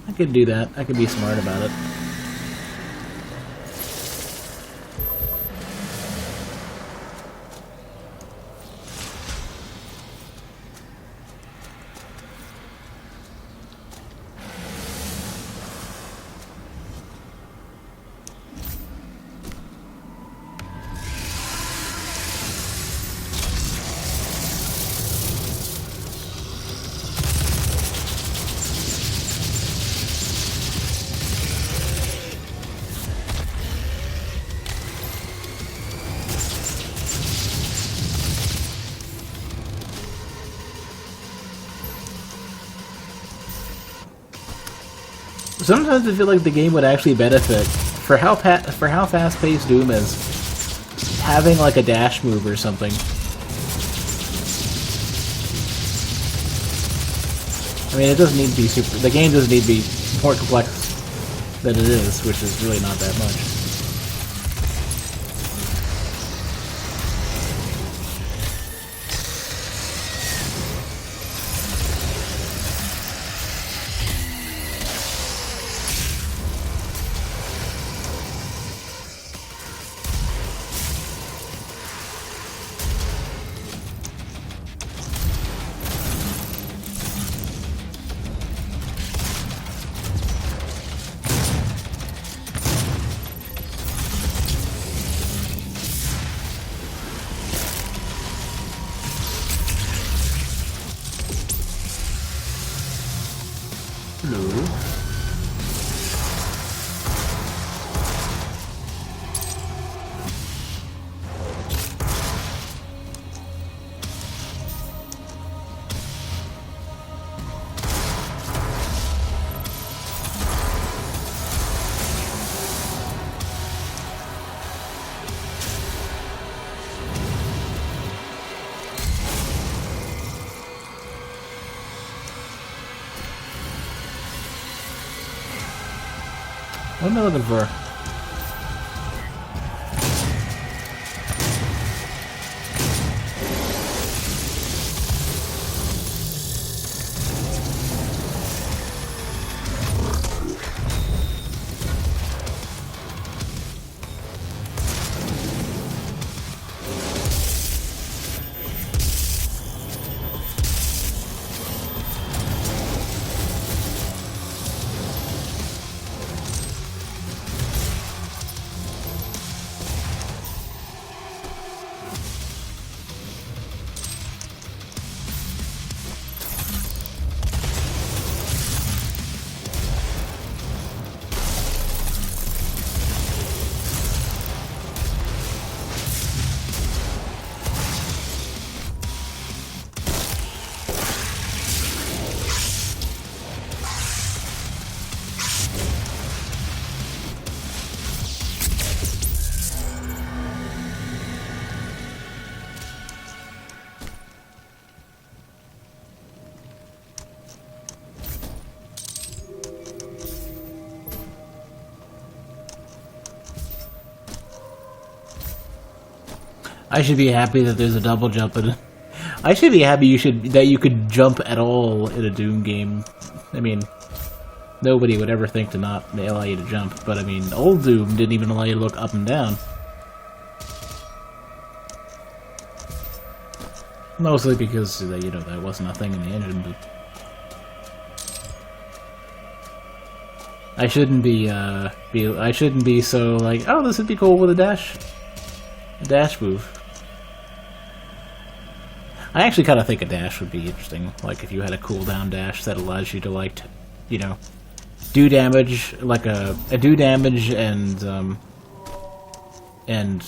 I could do that. I could be smart about it. Sometimes I feel like the game would actually benefit for how fast-paced Doom is. Having like a dash move or something. I mean, it doesn't need to be super. The game doesn't need to be more complex than it is, which is really not that much. What am I looking for? I should be happy that there's a double jump in it. I should be happy that you could jump at all in a Doom game. I mean, nobody would ever think to not allow you to jump, but I mean, old Doom didn't even allow you to look up and down. Mostly because, you know, that wasn't a thing in the engine, but... I shouldn't be so like, oh, this would be cool with a dash move. I actually kind of think a dash would be interesting, like if you had a cooldown dash that allows you to, like, you know, do damage, like do damage and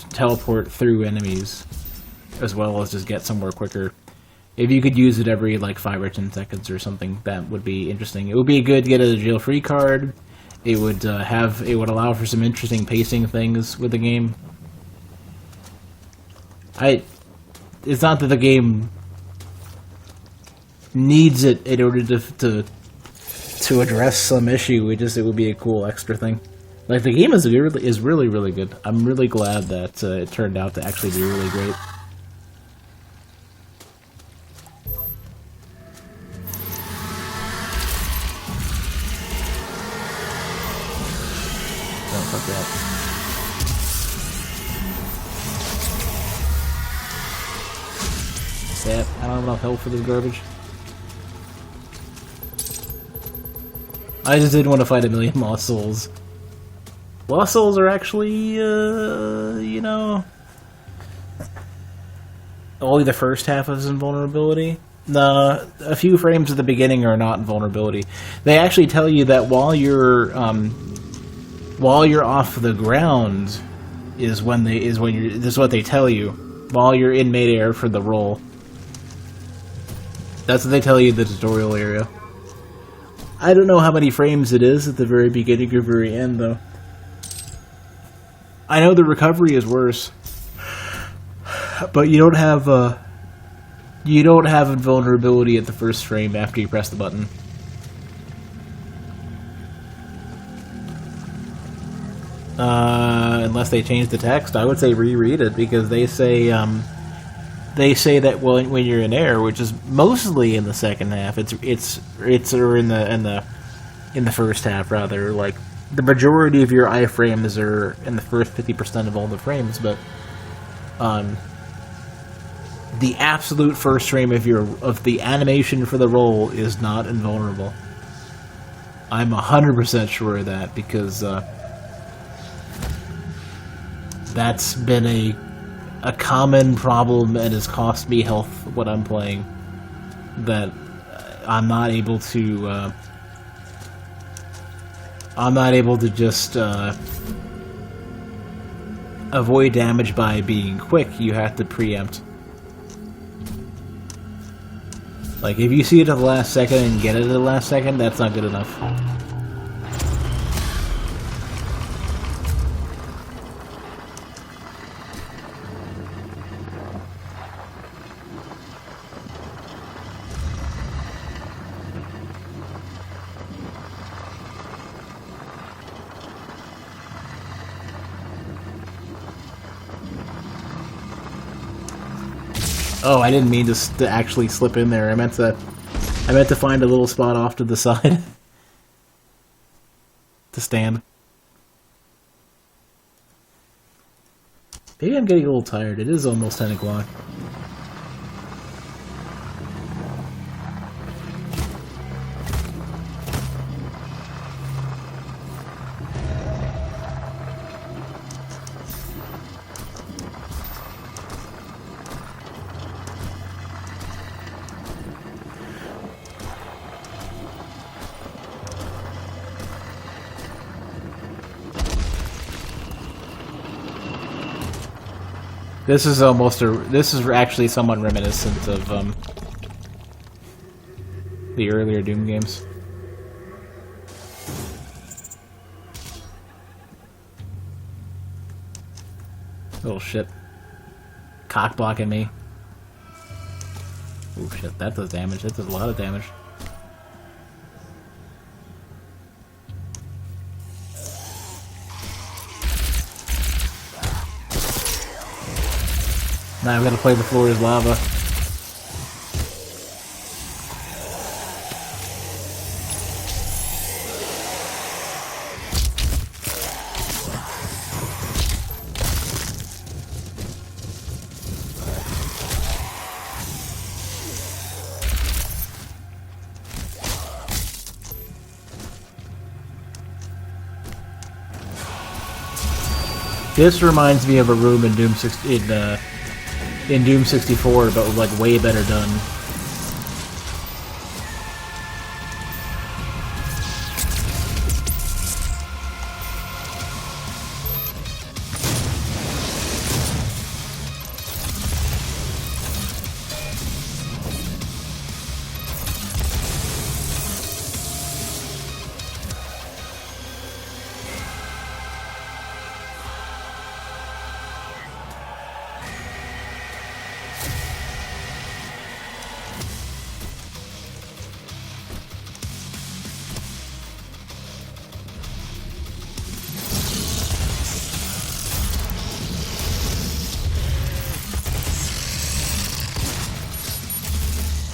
teleport through enemies, as well as just get somewhere quicker. If you could use it every, like, 5 or 10 seconds or something, that would be interesting. It would be good to get a jail-free card. It would allow for some interesting pacing things with the game. It's not that the game needs it in order to address some issue. It would be a cool extra thing. Like, the game is really, really good. I'm really glad that it turned out to actually be really great. Don't fuck that. That, I don't have enough health for this garbage. I just didn't want to fight a million Lost Souls. Lost Souls are actually, you know... Only the first half is invulnerability. No, a few frames at the beginning are not invulnerability. They actually tell you that while you're off the ground is this is what they tell you. While you're in midair for the roll. That's what they tell you in the tutorial area. I don't know how many frames it is at the very beginning or very end, though. I know the recovery is worse, but you don't have invulnerability at the first frame after you press the button. Unless they change the text, I would say reread it, because they say that when you're in air, which is mostly in the second half, or in the first half rather. Like, the majority of your iframes are in the first 50% of all the frames, but the absolute first frame of the animation for the roll is not invulnerable. I'm 100% sure of that, because that's been a common problem and has cost me health when I'm playing. That I'm not able to just avoid damage by being quick. You have to preempt. Like, if you see it at the last second and get it at the last second, that's not good enough. Oh, I didn't mean to actually slip in there. I meant to find a little spot off to the side to stand. Maybe I'm getting a little tired. It is almost 10 o'clock. This is actually somewhat reminiscent of the earlier Doom games. Oh shit. Cock blocking me. Oh shit, that does damage. That does a lot of damage. Now I've got to play the floor is lava. This reminds me of a room in Doom 64, but like way better done.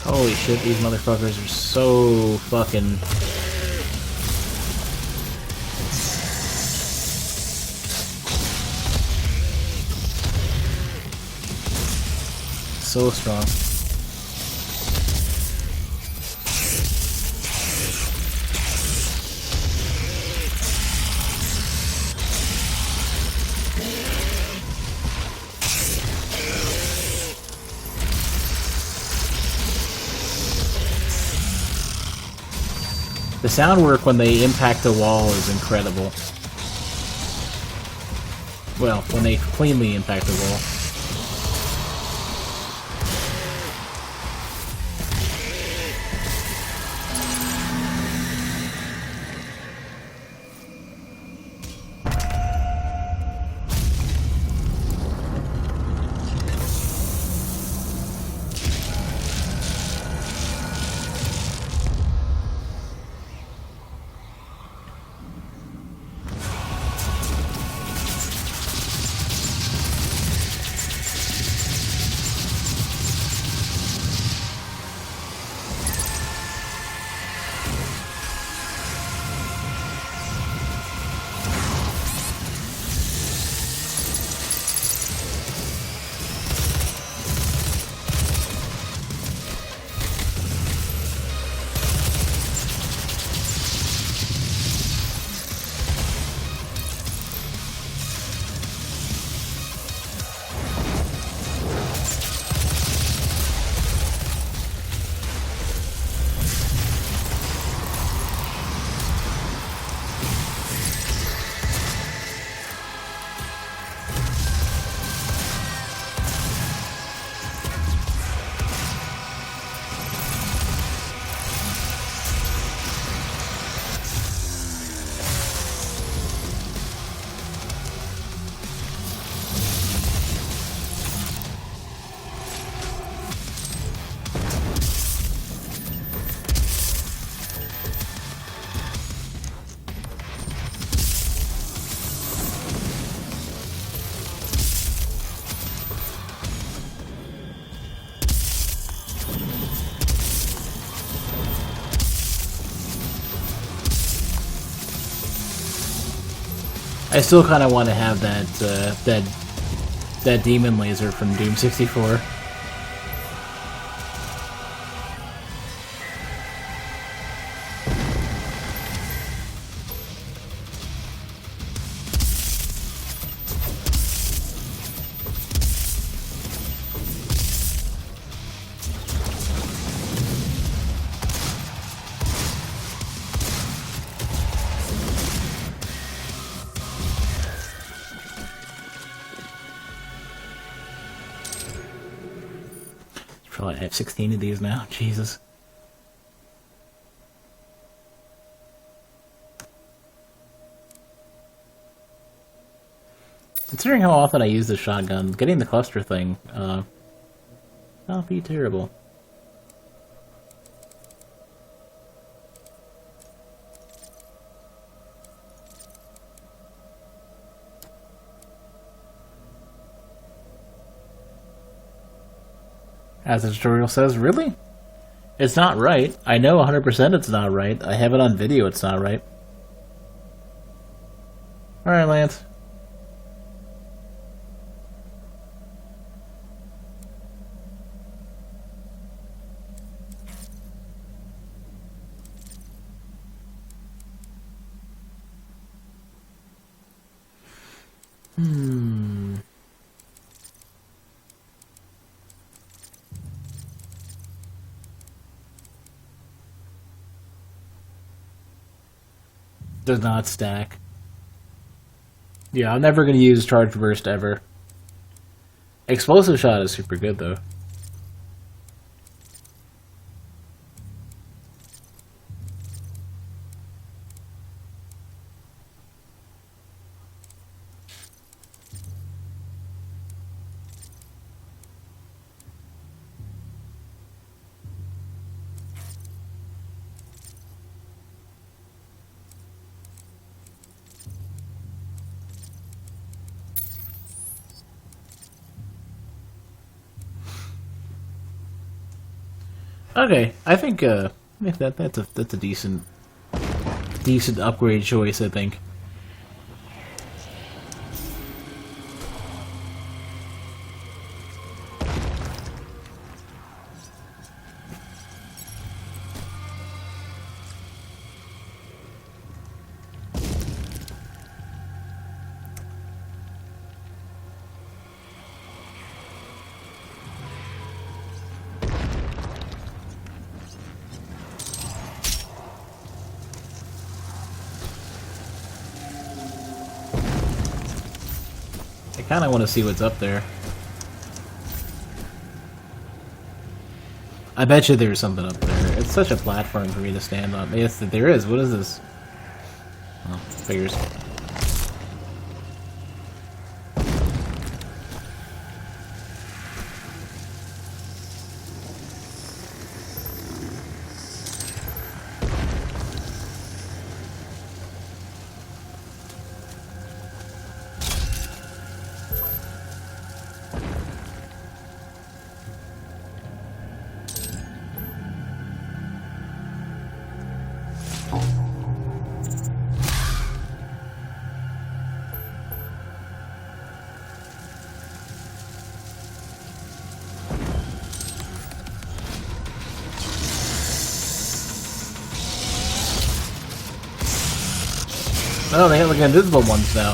Holy shit, these motherfuckers are so fucking... so strong. The sound work when they impact the wall is incredible. Well, when they cleanly impact the wall. I still kind of want to have that demon laser from Doom 64. Probably have 16 of these now. Jesus. Considering how often I use the shotgun, getting the cluster thing, not be terrible. As the tutorial says, really? It's not right. I know 100% it's not right. I have it on video, it's not right. Alright, Lance. Does not stack. Yeah, I'm never going to use Charge Burst ever. Explosive Shot is super good, though. Okay, I think that's a decent upgrade choice, I think. I kind of want to see what's up there. I bet you there's something up there. It's such a platform for me to stand on. Yes, there is. What is this? Oh, figures. Oh, they have like invisible ones now.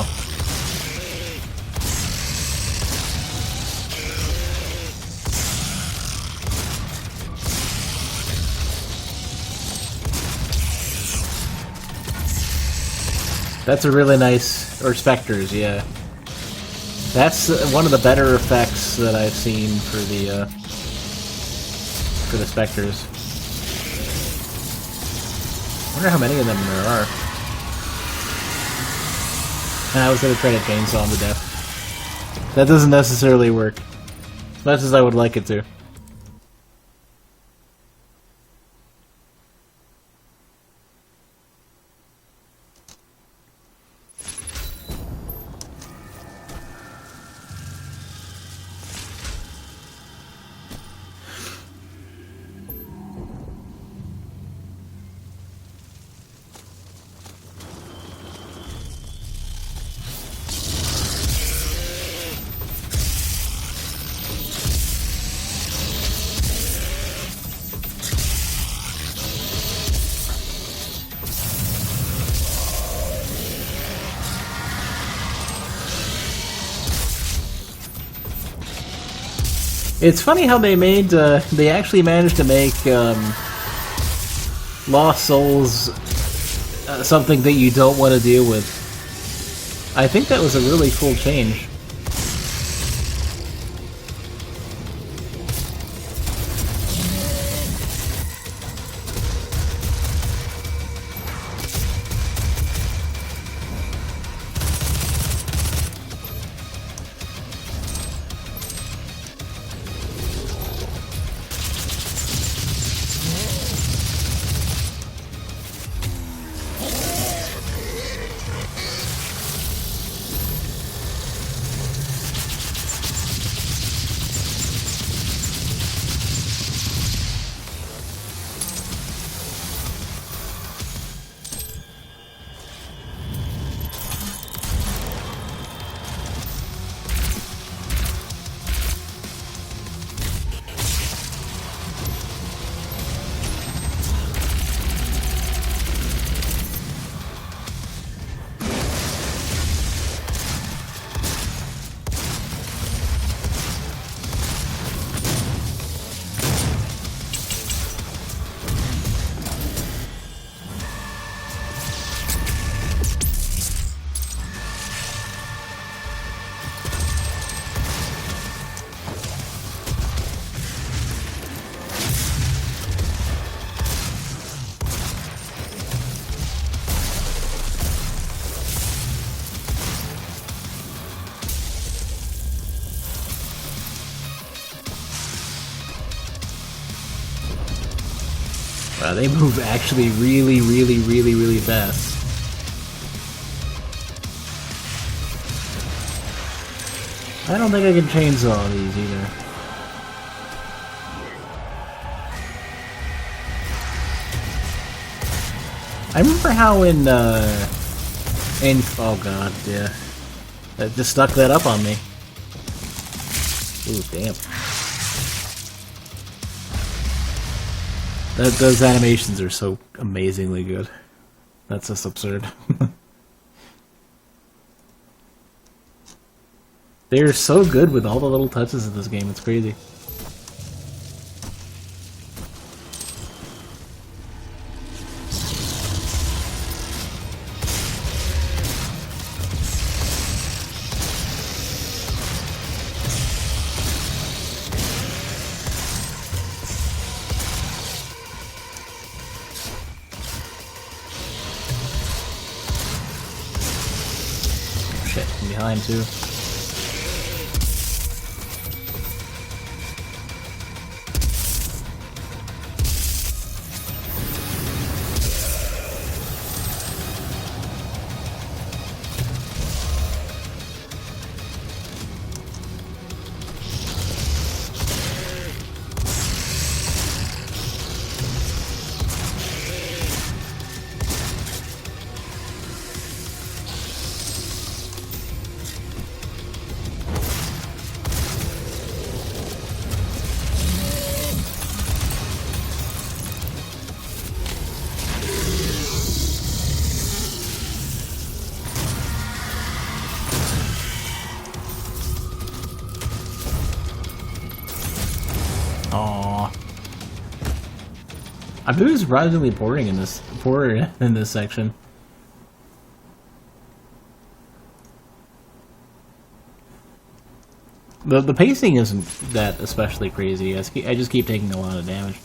That's a really nice... Or specters, yeah. That's one of the better effects that I've seen for the specters. I wonder how many of them there are. I was gonna try to chainsaw him to death. That doesn't necessarily work. As much as I would like it to. It's funny how they actually managed to make Lost Souls something that you don't want to deal with. I think that was a really cool change. Wow, they move actually really fast. I don't think I can chainsaw these either. I remember how in oh god, yeah. That just stuck that up on me. Ooh, damn. Those animations are so amazingly good. That's just absurd. They're so good with all the little touches of this game, it's crazy. Shit, from behind too. Aww. I believe it's surprisingly boring in this section. The pacing isn't that especially crazy. I just keep taking a lot of damage.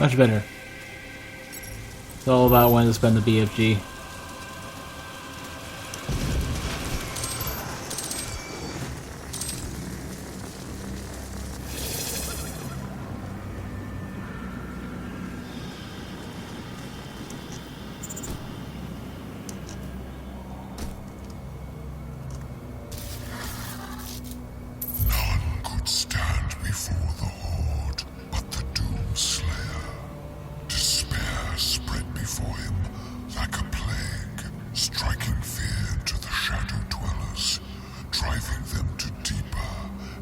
Much better. It's all about when to spend the BFG. None could stand before the Horde, but the Doomslayer. Despair spread before him like a plague, striking fear into the Shadow Dwellers, driving them to deeper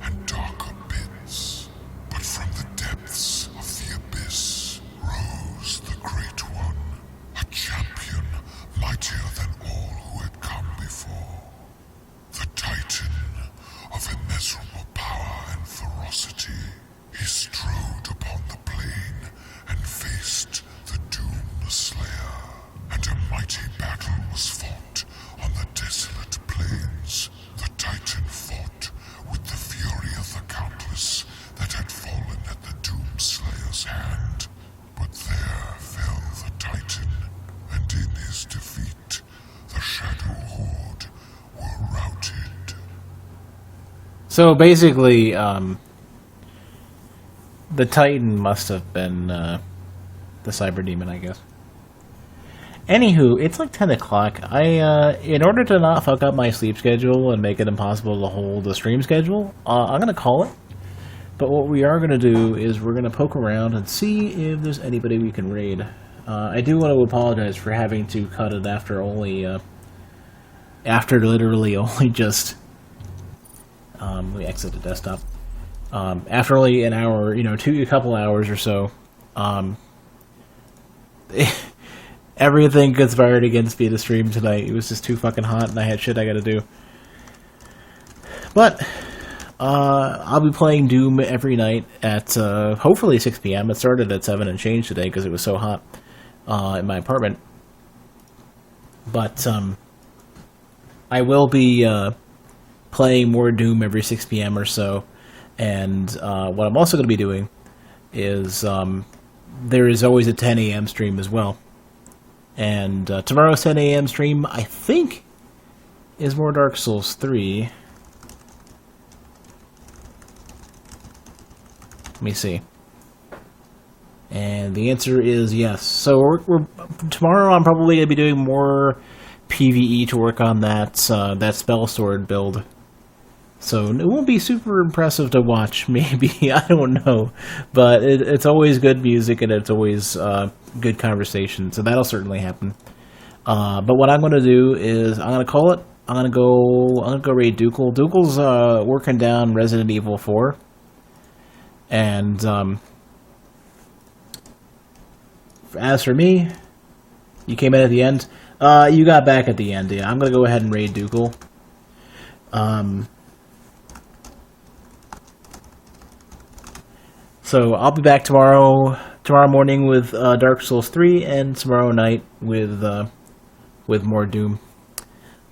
and darker pits. But from the depths of the abyss rose the Great One, a champion mightier than all who had come before. The Titan of immeasurable power and ferocity, he strode upon the plain and faced the Doomslayer, and a mighty battle was fought on the desolate plains. The Titan fought with the fury of the countless that had fallen at the Doomslayer's hand. But there fell the Titan, and in his defeat, the Shadow Horde were routed. So basically, the Titan must have been the Cyber Demon, I guess. Anywho, it's like 10 o'clock. In order to not fuck up my sleep schedule and make it impossible to hold a stream schedule, I'm going to call it. But what we are going to do is we're going to poke around and see if there's anybody we can raid. I do want to apologize for having to cut it after literally only just... let me exit the desktop. After only an hour, a couple hours or so, everything conspired against me to stream tonight. It was just too fucking hot, and I had shit I gotta do. But, I'll be playing Doom every night at, hopefully 6 p.m. It started at 7 and change today because it was so hot, in my apartment. But, I will be, playing more Doom every 6 p.m. or so, and what I'm also going to be doing is there is always a 10 a.m. stream as well. And tomorrow's 10 a.m. stream, I think, is more Dark Souls 3. Let me see. And the answer is yes. So tomorrow I'm probably going to be doing more PvE to work on that spell sword build. So it won't be super impressive to watch, maybe, I don't know. But it's always good music and it's always good conversation, so that'll certainly happen. But what I'm going to do is I'm going to call it. I'm going to go raid Dukel. Dukel's working down Resident Evil 4. And as for me, you came in at the end. You got back at the end, yeah. I'm going to go ahead and raid Dukel. So I'll be back tomorrow morning with Dark Souls 3, and tomorrow night with more Doom.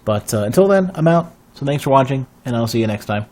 But until then, I'm out. So thanks for watching, and I'll see you next time.